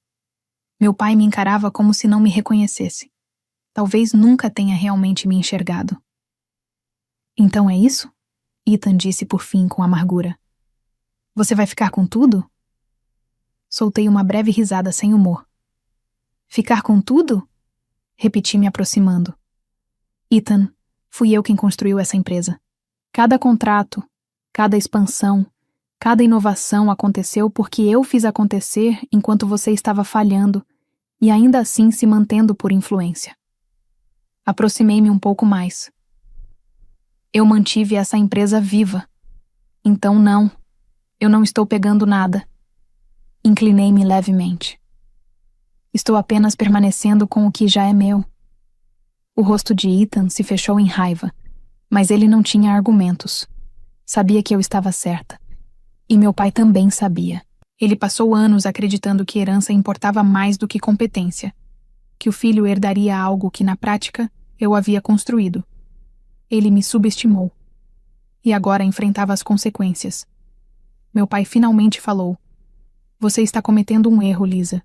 Meu pai me encarava como se não me reconhecesse. Talvez nunca tenha realmente me enxergado. Então é isso? Ethan disse por fim com amargura. Você vai ficar com tudo? Soltei uma breve risada sem humor. Ficar com tudo? Repeti me aproximando. Ethan, fui eu quem construiu essa empresa. Cada contrato, cada expansão, cada inovação aconteceu porque eu fiz acontecer enquanto você estava falhando, e ainda assim se mantendo por influência. Aproximei-me um pouco mais. Eu mantive essa empresa viva. Então não, eu não estou pegando nada. Inclinei-me levemente. Estou apenas permanecendo com o que já é meu. O rosto de Ethan se fechou em raiva, mas ele não tinha argumentos. Sabia que eu estava certa. E meu pai também sabia. Ele passou anos acreditando que herança importava mais do que competência, que o filho herdaria algo que, na prática, eu havia construído. Ele me subestimou. E agora enfrentava as consequências. Meu pai finalmente falou: "Você está cometendo um erro, Lisa."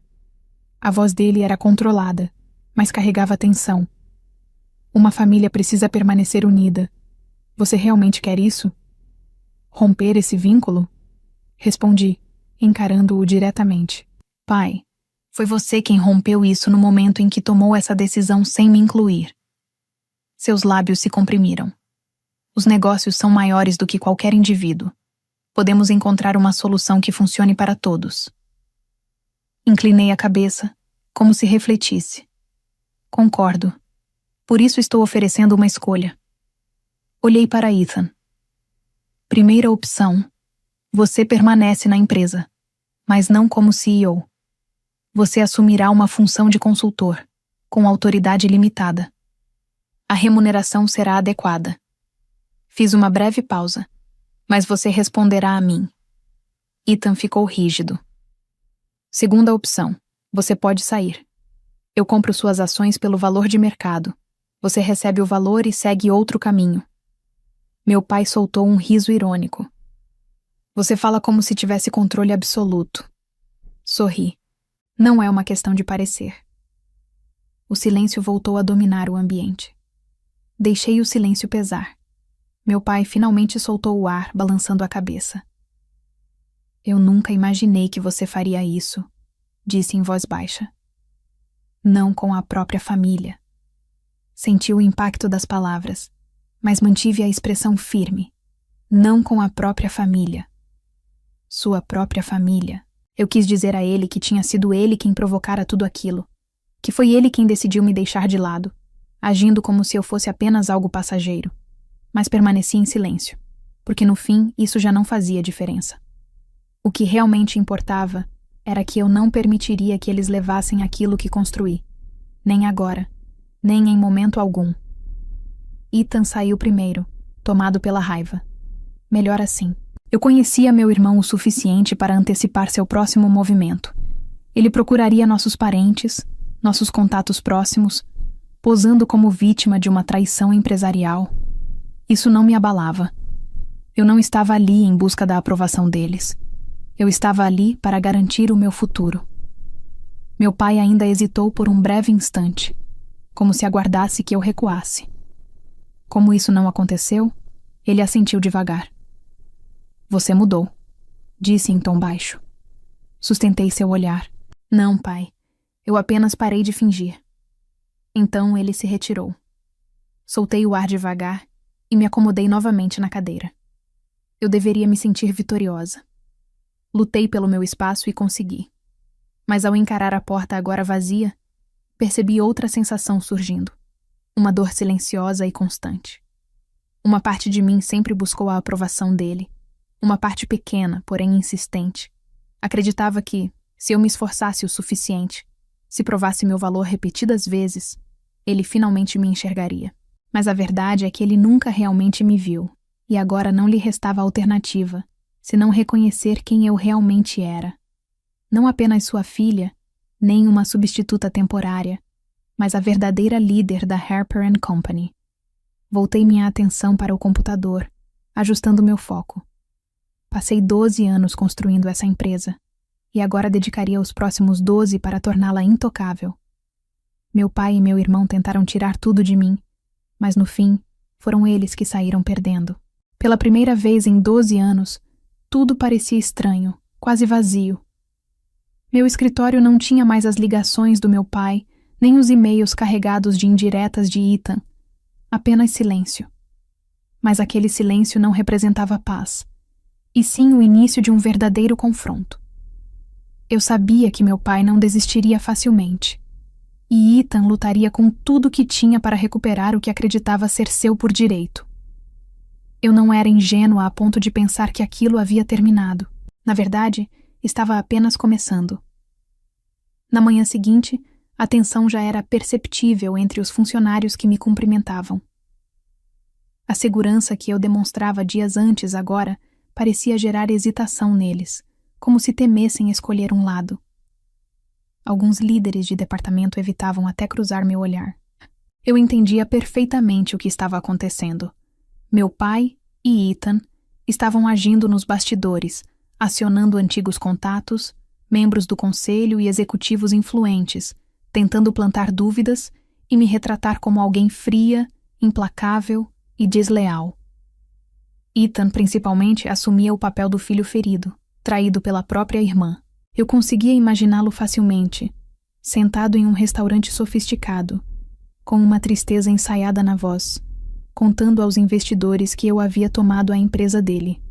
A voz dele era controlada, mas carregava tensão. "Uma família precisa permanecer unida. Você realmente quer isso? Romper esse vínculo?" Respondi, encarando-o diretamente. "Pai, foi você quem rompeu isso no momento em que tomou essa decisão sem me incluir." Seus lábios se comprimiram. "Os negócios são maiores do que qualquer indivíduo. Podemos encontrar uma solução que funcione para todos." Inclinei a cabeça, como se refletisse. "Concordo. Por isso estou oferecendo uma escolha." Olhei para Ethan. "Primeira opção. Você permanece na empresa, mas não como CEO. Você assumirá uma função de consultor, com autoridade limitada. A remuneração será adequada." Fiz uma breve pausa, mas você responderá a mim. Ethan ficou rígido. "Segunda opção. Você pode sair. Eu compro suas ações pelo valor de mercado. Você recebe o valor e segue outro caminho." Meu pai soltou um riso irônico. "Você fala como se tivesse controle absoluto." Sorri. "Não é uma questão de parecer." O silêncio voltou a dominar o ambiente. Deixei o silêncio pesar. Meu pai finalmente soltou o ar, balançando a cabeça. "Eu nunca imaginei que você faria isso", disse em voz baixa. "Não com a própria família." Senti o impacto das palavras, mas mantive a expressão firme. "Não com a própria família." Sua própria família. Eu quis dizer a ele que tinha sido ele quem provocara tudo aquilo, que foi ele quem decidiu me deixar de lado, agindo como se eu fosse apenas algo passageiro. Mas permaneci em silêncio, porque no fim isso já não fazia diferença. O que realmente importava era que eu não permitiria que eles levassem aquilo que construí, nem agora, nem em momento algum. Ethan saiu primeiro, tomado pela raiva. Melhor assim. Eu conhecia meu irmão o suficiente para antecipar seu próximo movimento. Ele procuraria nossos parentes, nossos contatos próximos, posando como vítima de uma traição empresarial. Isso não me abalava. Eu não estava ali em busca da aprovação deles. Eu estava ali para garantir o meu futuro. Meu pai ainda hesitou por um breve instante, como se aguardasse que eu recuasse. Como isso não aconteceu, ele assentiu devagar. "Você mudou", disse em tom baixo. Sustentei seu olhar. "Não, pai. Eu apenas parei de fingir." Então ele se retirou. Soltei o ar devagar e me acomodei novamente na cadeira. Eu deveria me sentir vitoriosa. Lutei pelo meu espaço e consegui. Mas ao encarar a porta agora vazia, percebi outra sensação surgindo. Uma dor silenciosa e constante. Uma parte de mim sempre buscou a aprovação dele. Uma parte pequena, porém insistente. Acreditava que, se eu me esforçasse o suficiente, se provasse meu valor repetidas vezes, ele finalmente me enxergaria. Mas a verdade é que ele nunca realmente me viu, e agora não lhe restava alternativa, senão reconhecer quem eu realmente era. Não apenas sua filha, nem uma substituta temporária, mas a verdadeira líder da Harper & Company. Voltei minha atenção para o computador, ajustando meu foco. Passei 12 anos construindo essa empresa, e agora dedicaria os próximos 12 para torná-la intocável. Meu pai e meu irmão tentaram tirar tudo de mim, mas no fim, foram eles que saíram perdendo. Pela primeira vez em 12 anos, tudo parecia estranho, quase vazio. Meu escritório não tinha mais as ligações do meu pai, nem os e-mails carregados de indiretas de Ethan. Apenas silêncio. Mas aquele silêncio não representava paz, e sim o início de um verdadeiro confronto. Eu sabia que meu pai não desistiria facilmente. e Ethan lutaria com tudo que tinha para recuperar o que acreditava ser seu por direito. Eu não era ingênua a ponto de pensar que aquilo havia terminado. Na verdade, estava apenas começando. Na manhã seguinte, a tensão já era perceptível entre os funcionários que me cumprimentavam. A segurança que eu demonstrava dias antes agora parecia gerar hesitação neles, como se temessem escolher um lado. Alguns líderes de departamento evitavam até cruzar meu olhar. Eu entendia perfeitamente o que estava acontecendo. Meu pai e Ethan estavam agindo nos bastidores, acionando antigos contatos, membros do conselho e executivos influentes, tentando plantar dúvidas e me retratar como alguém fria, implacável e desleal. Ethan, principalmente, assumia o papel do filho ferido, traído pela própria irmã. Eu conseguia imaginá-lo facilmente, sentado em um restaurante sofisticado, com uma tristeza ensaiada na voz, contando aos investidores que eu havia tomado a empresa dele.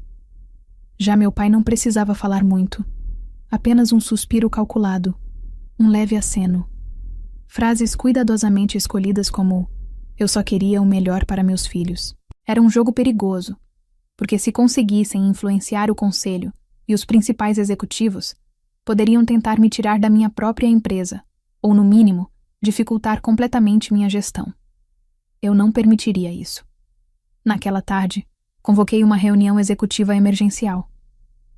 Já meu pai não precisava falar muito, apenas um suspiro calculado, um leve aceno. Frases cuidadosamente escolhidas como "eu só queria o melhor para meus filhos". Era um jogo perigoso, porque se conseguissem influenciar o conselho e os principais executivos, poderiam tentar me tirar da minha própria empresa, ou, no mínimo, dificultar completamente minha gestão. Eu não permitiria isso. Naquela tarde, convoquei uma reunião executiva emergencial.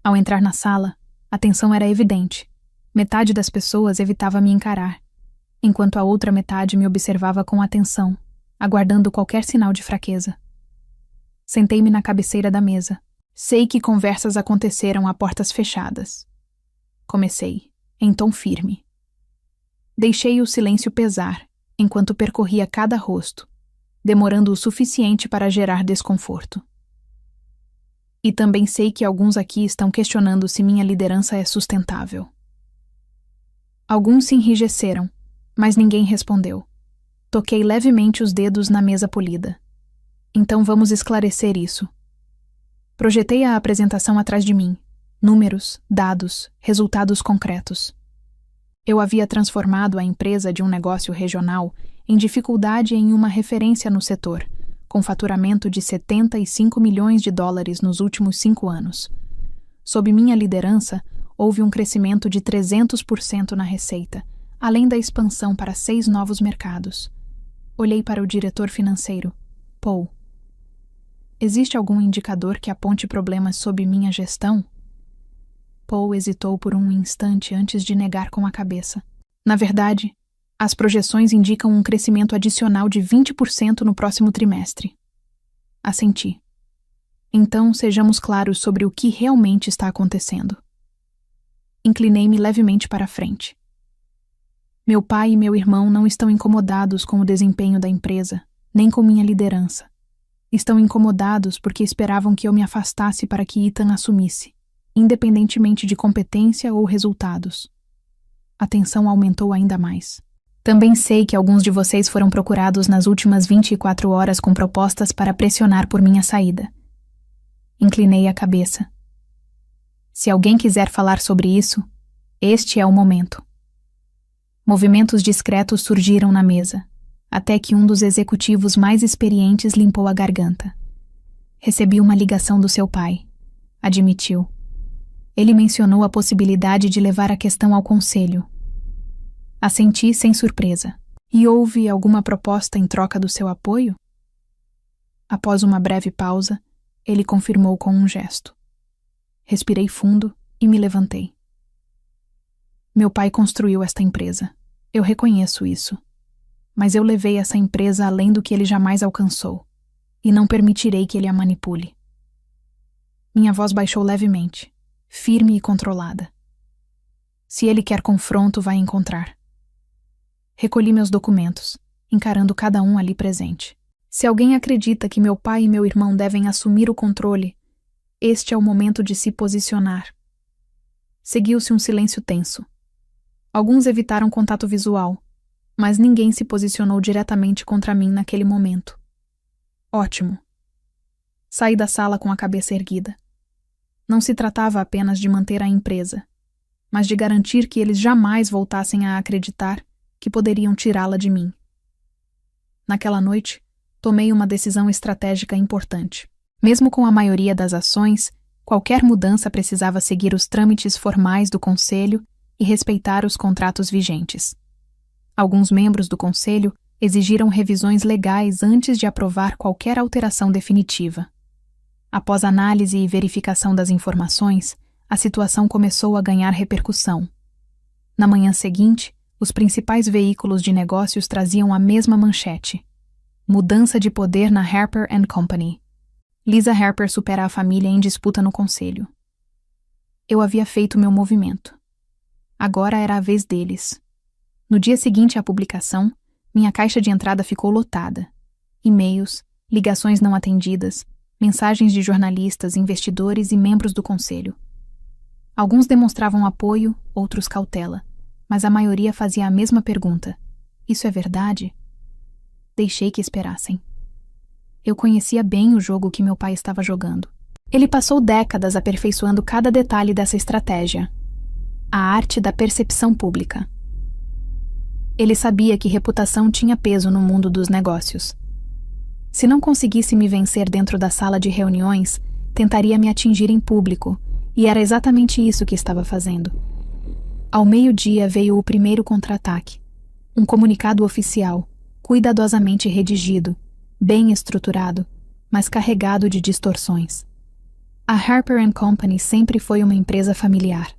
Ao entrar na sala, a tensão era evidente. Metade das pessoas evitava me encarar, enquanto a outra metade me observava com atenção, aguardando qualquer sinal de fraqueza. Sentei-me na cabeceira da mesa. Sei que conversas aconteceram a portas fechadas. Comecei, em tom firme. Deixei o silêncio pesar, enquanto percorria cada rosto, demorando o suficiente para gerar desconforto. E também sei que alguns aqui estão questionando se minha liderança é sustentável. Alguns se enrijeceram, mas ninguém respondeu. Toquei levemente os dedos na mesa polida. Então vamos esclarecer isso. Projetei a apresentação atrás de mim. Números, dados, resultados concretos. Eu havia transformado a empresa de um negócio regional em dificuldade em uma referência no setor, com faturamento de 75 milhões de dólares nos últimos 5 anos. Sob minha liderança, houve um crescimento de 300% na receita, além da expansão para 6 novos mercados. Olhei para o diretor financeiro, Paul. Existe algum indicador que aponte problemas sob minha gestão? Paul hesitou por um instante antes de negar com a cabeça. Na verdade, as projeções indicam um crescimento adicional de 20% no próximo trimestre. Assenti. Então, sejamos claros sobre o que realmente está acontecendo. Inclinei-me levemente para a frente. Meu pai e meu irmão não estão incomodados com o desempenho da empresa, nem com minha liderança. Estão incomodados porque esperavam que eu me afastasse para que Ethan assumisse, independentemente de competência ou resultados. A tensão aumentou ainda mais. Também sei que alguns de vocês foram procurados nas últimas 24 horas com propostas para pressionar por minha saída. Inclinei a cabeça. Se alguém quiser falar sobre isso, este é o momento. Movimentos discretos surgiram na mesa, até que um dos executivos mais experientes limpou a garganta. Recebi uma ligação do seu pai, admitiu. Ele mencionou a possibilidade de levar a questão ao conselho. Assenti sem surpresa. E houve alguma proposta em troca do seu apoio? Após uma breve pausa, ele confirmou com um gesto. Respirei fundo e me levantei. Meu pai construiu esta empresa. Eu reconheço isso. Mas eu levei essa empresa além do que ele jamais alcançou. E não permitirei que ele a manipule. Minha voz baixou levemente, firme e controlada. Se ele quer confronto, vai encontrar. Recolhi meus documentos, encarando cada um ali presente. Se alguém acredita que meu pai e meu irmão devem assumir o controle, este é o momento de se posicionar. Seguiu-se um silêncio tenso. Alguns evitaram contato visual, mas ninguém se posicionou diretamente contra mim naquele momento. Ótimo. Saí da sala com a cabeça erguida. Não se tratava apenas de manter a empresa, mas de garantir que eles jamais voltassem a acreditar que poderiam tirá-la de mim. Naquela noite, tomei uma decisão estratégica importante. Mesmo com a maioria das ações, qualquer mudança precisava seguir os trâmites formais do conselho e respeitar os contratos vigentes. Alguns membros do conselho exigiram revisões legais antes de aprovar qualquer alteração definitiva. Após análise e verificação das informações, a situação começou a ganhar repercussão. Na manhã seguinte, os principais veículos de negócios traziam a mesma manchete: mudança de poder na Harper & Company. Lisa Harper supera a família em disputa no conselho. Eu havia feito meu movimento. Agora era a vez deles. No dia seguinte à publicação, minha caixa de entrada ficou lotada. E-mails, ligações não atendidas, mensagens de jornalistas, investidores e membros do conselho. Alguns demonstravam apoio, outros cautela, mas a maioria fazia a mesma pergunta: isso é verdade? Deixei que esperassem. Eu conhecia bem o jogo que meu pai estava jogando. Ele passou décadas aperfeiçoando cada detalhe dessa estratégia. A arte da percepção pública. Ele sabia que reputação tinha peso no mundo dos negócios. Se não conseguisse me vencer dentro da sala de reuniões, tentaria me atingir em público, e era exatamente isso que estava fazendo. Ao meio-dia veio o primeiro contra-ataque. Um comunicado oficial, cuidadosamente redigido, bem estruturado, mas carregado de distorções. A Harper & Company sempre foi uma empresa familiar.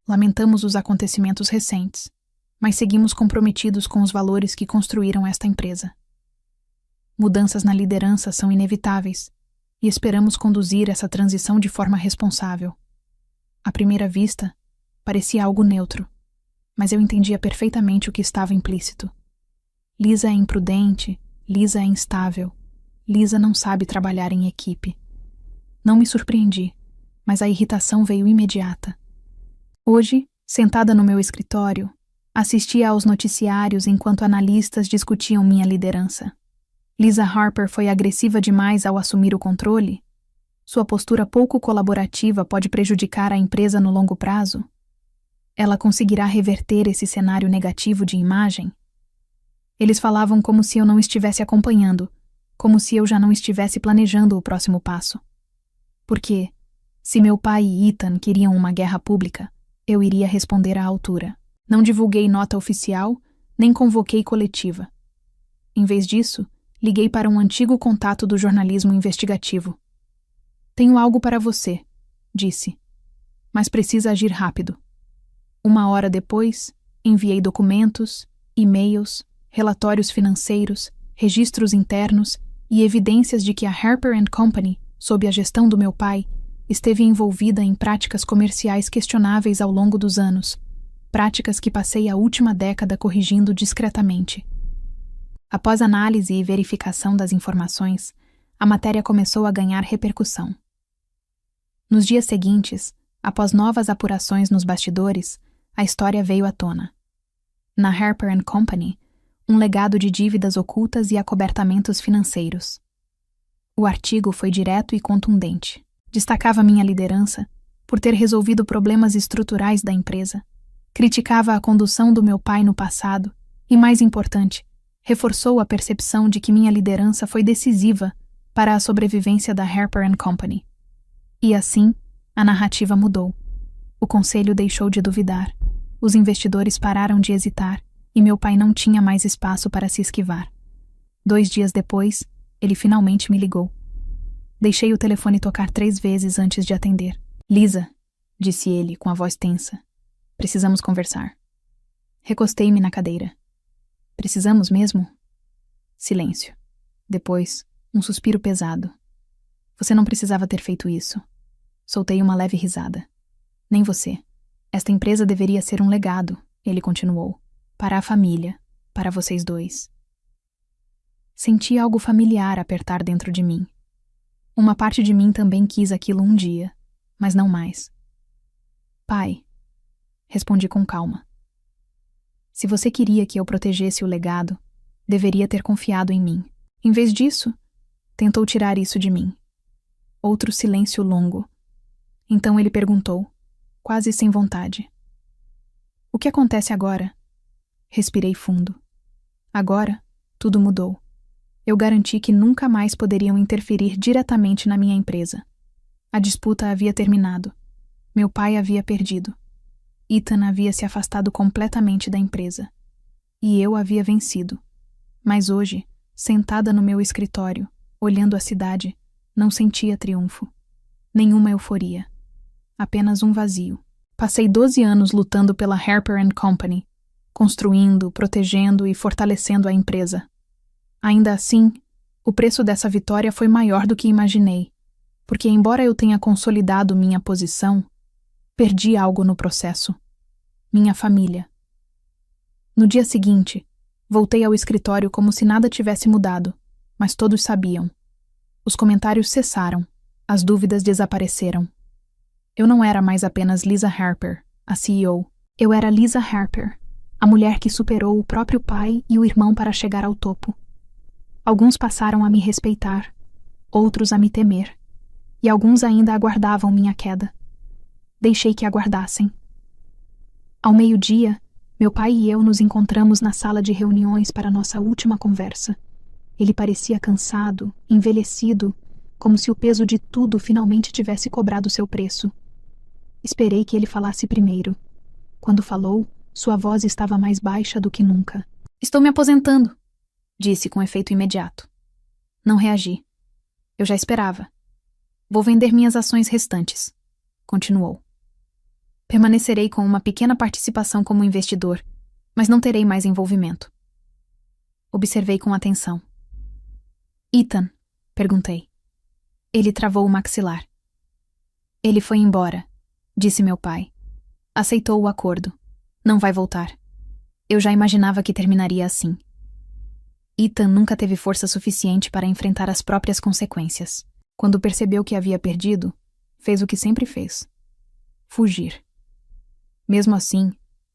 Lamentamos os acontecimentos recentes, mas seguimos comprometidos com os valores que construíram esta empresa. Mudanças na liderança são inevitáveis, e esperamos conduzir essa transição de forma responsável. À primeira vista, parecia algo neutro, mas eu entendia perfeitamente o que estava implícito. Lisa é imprudente, Lisa é instável, Lisa não sabe trabalhar em equipe. Não me surpreendi, mas a irritação veio imediata. Hoje, sentada no meu escritório, assistia aos noticiários enquanto analistas discutiam minha liderança. Lisa Harper foi agressiva demais ao assumir o controle? Sua postura pouco colaborativa pode prejudicar a empresa no longo prazo? Ela conseguirá reverter esse cenário negativo de imagem? Eles falavam como se eu não estivesse acompanhando, como se eu já não estivesse planejando o próximo passo. Porque, se meu pai e Ethan queriam uma guerra pública, eu iria responder à altura. Não divulguei nota oficial, nem convoquei coletiva. Em vez disso, liguei para um antigo contato do jornalismo investigativo. Tenho algo para você, disse, mas precisa agir rápido. 1 hora depois, enviei documentos, e-mails, relatórios financeiros, registros internos e evidências de que a Harper & Company, sob a gestão do meu pai, esteve envolvida em práticas comerciais questionáveis ao longo dos anos, práticas que passei a última década corrigindo discretamente. Após análise e verificação das informações, a matéria começou a ganhar repercussão. Nos dias seguintes, após novas apurações nos bastidores, a história veio à tona. Na Harper & Company, um legado de dívidas ocultas e acobertamentos financeiros. O artigo foi direto e contundente. Destacava minha liderança por ter resolvido problemas estruturais da empresa. Criticava a condução do meu pai no passado e, mais importante, reforçou a percepção de que minha liderança foi decisiva para a sobrevivência da Harper & Company. E assim, a narrativa mudou. O conselho deixou de duvidar, os investidores pararam de hesitar e meu pai não tinha mais espaço para se esquivar. 2 dias depois, ele finalmente me ligou. Deixei o telefone tocar 3 vezes antes de atender. Lisa, disse ele com a voz tensa. Precisamos conversar. Recostei-me na cadeira. Precisamos mesmo? Silêncio. Depois, um suspiro pesado. Você não precisava ter feito isso. Soltei uma leve risada. Nem você. Esta empresa deveria ser um legado, ele continuou. Para a família, para vocês dois. Senti algo familiar apertar dentro de mim. Uma parte de mim também quis aquilo um dia, mas não mais. Pai, respondi com calma. Se você queria que eu protegesse o legado, deveria ter confiado em mim. Em vez disso, tentou tirar isso de mim. Outro silêncio longo. Então ele perguntou, quase sem vontade. O que acontece agora? Respirei fundo. Agora, tudo mudou. Eu garanti que nunca mais poderiam interferir diretamente na minha empresa. A disputa havia terminado. Meu pai havia perdido. Ethan havia se afastado completamente da empresa. E eu havia vencido. Mas hoje, sentada no meu escritório, olhando a cidade, não sentia triunfo. Nenhuma euforia. Apenas um vazio. Passei 12 anos lutando pela Harper & Company, construindo, protegendo e fortalecendo a empresa. Ainda assim, o preço dessa vitória foi maior do que imaginei, porque embora eu tenha consolidado minha posição, perdi algo no processo. Minha família. No dia seguinte, voltei ao escritório como se nada tivesse mudado, mas todos sabiam. Os comentários cessaram, as dúvidas desapareceram. Eu não era mais apenas Lisa Harper, a CEO. Eu era Lisa Harper, a mulher que superou o próprio pai e o irmão para chegar ao topo. Alguns passaram a me respeitar, outros a me temer, e alguns ainda aguardavam minha queda. Deixei que aguardassem. Ao meio-dia, meu pai e eu nos encontramos na sala de reuniões para nossa última conversa. Ele parecia cansado, envelhecido, como se o peso de tudo finalmente tivesse cobrado seu preço. Esperei que ele falasse primeiro. Quando falou, sua voz estava mais baixa do que nunca. "Estou me aposentando", disse com efeito imediato. Não reagi. Eu já esperava. "Vou vender minhas ações restantes", continuou. "Permanecerei com uma pequena participação como investidor, mas não terei mais envolvimento." Observei com atenção. "Ethan?", perguntei. Ele travou o maxilar. "Ele foi embora", disse meu pai. "Aceitou o acordo. Não vai voltar. Eu já imaginava que terminaria assim." Ethan nunca teve força suficiente para enfrentar as próprias consequências. Quando percebeu que havia perdido, fez o que sempre fez: fugir. Mesmo assim,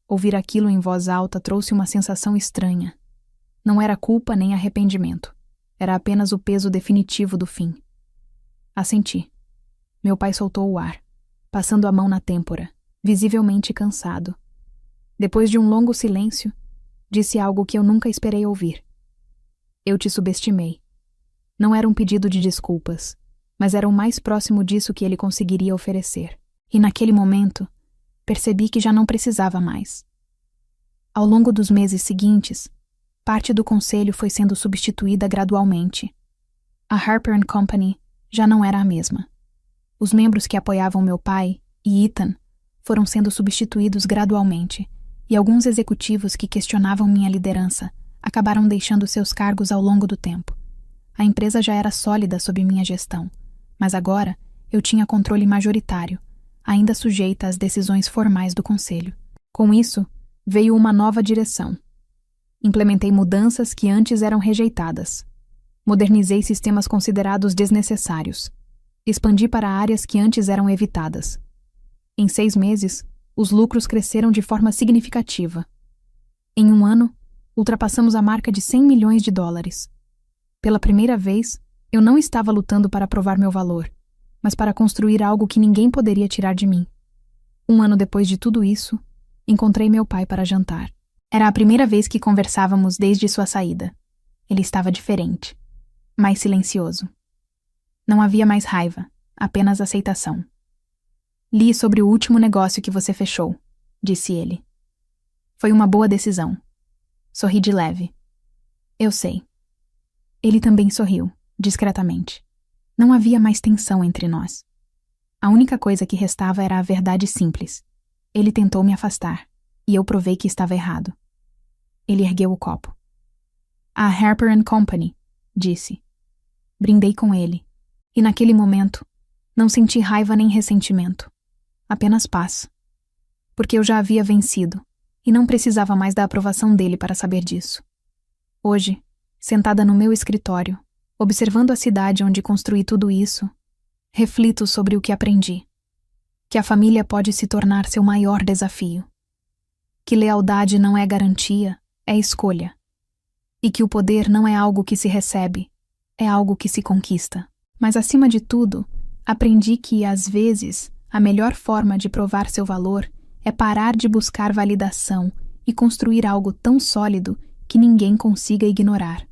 ouvir aquilo em voz alta trouxe uma sensação estranha. Não era culpa nem arrependimento. Era apenas o peso definitivo do fim. Assenti. Meu pai soltou o ar, passando a mão na têmpora, visivelmente cansado. Depois de um longo silêncio, disse algo que eu nunca esperei ouvir. "Eu te subestimei." Não era um pedido de desculpas, mas era o mais próximo disso que ele conseguiria oferecer. E naquele momento, percebi que já não precisava mais. Ao longo dos meses seguintes, parte do conselho foi sendo substituída gradualmente. A Harper & Company já não era a mesma. Os membros que apoiavam meu pai e Ethan foram sendo substituídos gradualmente, e alguns executivos que questionavam minha liderança acabaram deixando seus cargos ao longo do tempo. A empresa já era sólida sob minha gestão, mas agora eu tinha controle majoritário, ainda sujeita às decisões formais do conselho. Com isso, veio uma nova direção. Implementei mudanças que antes eram rejeitadas. Modernizei sistemas considerados desnecessários. Expandi para áreas que antes eram evitadas. Em 6 meses, os lucros cresceram de forma significativa. Em um ano, ultrapassamos a marca de $100 milhões. Pela primeira vez, eu não estava lutando para provar meu valor, mas para construir algo que ninguém poderia tirar de mim. Um ano depois de tudo isso, encontrei meu pai para jantar. Era a primeira vez que conversávamos desde sua saída. Ele estava diferente, mais silencioso. Não havia mais raiva, apenas aceitação. "Li sobre o último negócio que você fechou", disse ele. "Foi uma boa decisão." Sorri de leve. "Eu sei." Ele também sorriu, discretamente. Não havia mais tensão entre nós. A única coisa que restava era a verdade simples. Ele tentou me afastar, e eu provei que estava errado. Ele ergueu o copo. "A Harper & Company", disse. Brindei com ele, e naquele momento, não senti raiva nem ressentimento. Apenas paz. Porque eu já havia vencido, e não precisava mais da aprovação dele para saber disso. Hoje, sentada no meu escritório, observando a cidade onde construí tudo isso, reflito sobre o que aprendi. Que a família pode se tornar seu maior desafio. Que lealdade não é garantia, é escolha. E que o poder não é algo que se recebe, é algo que se conquista. Mas, acima de tudo, aprendi que, às vezes, a melhor forma de provar seu valor é parar de buscar validação e construir algo tão sólido que ninguém consiga ignorar.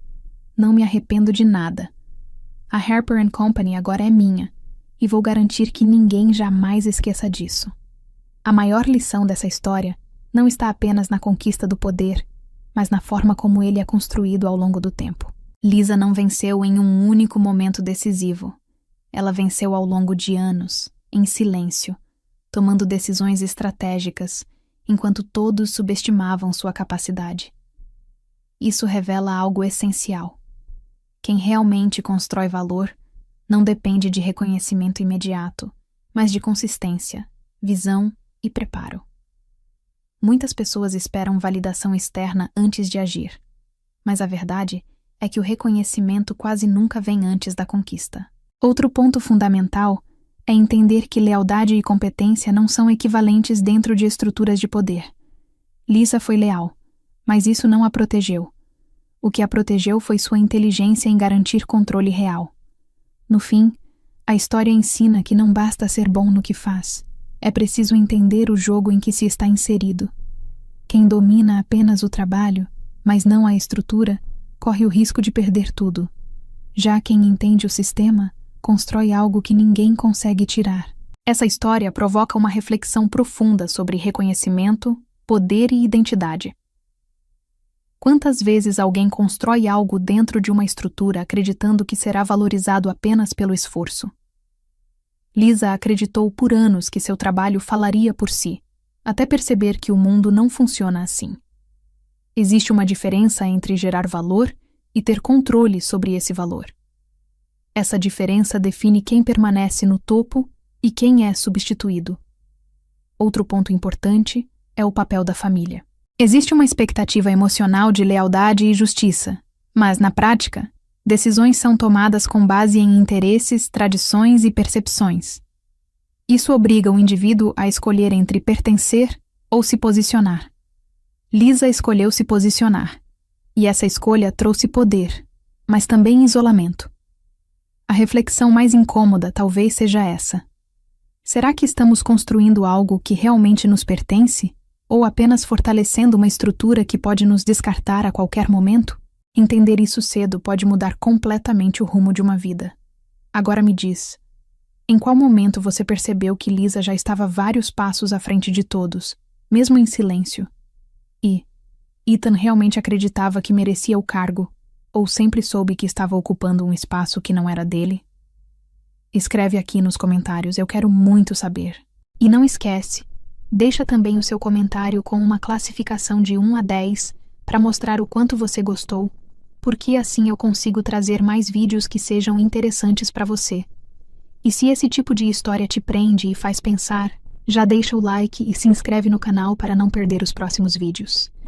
Não me arrependo de nada. A Harper & Company agora é minha, e vou garantir que ninguém jamais esqueça disso. A maior lição dessa história não está apenas na conquista do poder, mas na forma como ele é construído ao longo do tempo. Lisa não venceu em um único momento decisivo. Ela venceu ao longo de anos, em silêncio, tomando decisões estratégicas, enquanto todos subestimavam sua capacidade. Isso revela algo essencial. Quem realmente constrói valor não depende de reconhecimento imediato, mas de consistência, visão e preparo. Muitas pessoas esperam validação externa antes de agir, mas a verdade é que o reconhecimento quase nunca vem antes da conquista. Outro ponto fundamental é entender que lealdade e competência não são equivalentes dentro de estruturas de poder. Lisa foi leal, mas isso não a protegeu. O que a protegeu foi sua inteligência em garantir controle real. No fim, a história ensina que não basta ser bom no que faz. É preciso entender o jogo em que se está inserido. Quem domina apenas o trabalho, mas não a estrutura, corre o risco de perder tudo. Já quem entende o sistema, constrói algo que ninguém consegue tirar. Essa história provoca uma reflexão profunda sobre reconhecimento, poder e identidade. Quantas vezes alguém constrói algo dentro de uma estrutura acreditando que será valorizado apenas pelo esforço? Lisa acreditou por anos que seu trabalho falaria por si, até perceber que o mundo não funciona assim. Existe uma diferença entre gerar valor e ter controle sobre esse valor. Essa diferença define quem permanece no topo e quem é substituído. Outro ponto importante é o papel da família. Existe uma expectativa emocional de lealdade e justiça, mas, na prática, decisões são tomadas com base em interesses, tradições e percepções. Isso obriga o indivíduo a escolher entre pertencer ou se posicionar. Lisa escolheu se posicionar, e essa escolha trouxe poder, mas também isolamento. A reflexão mais incômoda talvez seja essa. Será que estamos construindo algo que realmente nos pertence, ou apenas fortalecendo uma estrutura que pode nos descartar a qualquer momento? Entender isso cedo pode mudar completamente o rumo de uma vida. Agora me diz, em qual momento você percebeu que Lisa já estava vários passos à frente de todos, mesmo em silêncio? E Ethan realmente acreditava que merecia o cargo, ou sempre soube que estava ocupando um espaço que não era dele? Escreve aqui nos comentários, eu quero muito saber. E não esquece, deixa também o seu comentário com uma classificação de 1 a 10 para mostrar o quanto você gostou, porque assim eu consigo trazer mais vídeos que sejam interessantes para você. E se esse tipo de história te prende e faz pensar, já deixa o like e se inscreve no canal para não perder os próximos vídeos.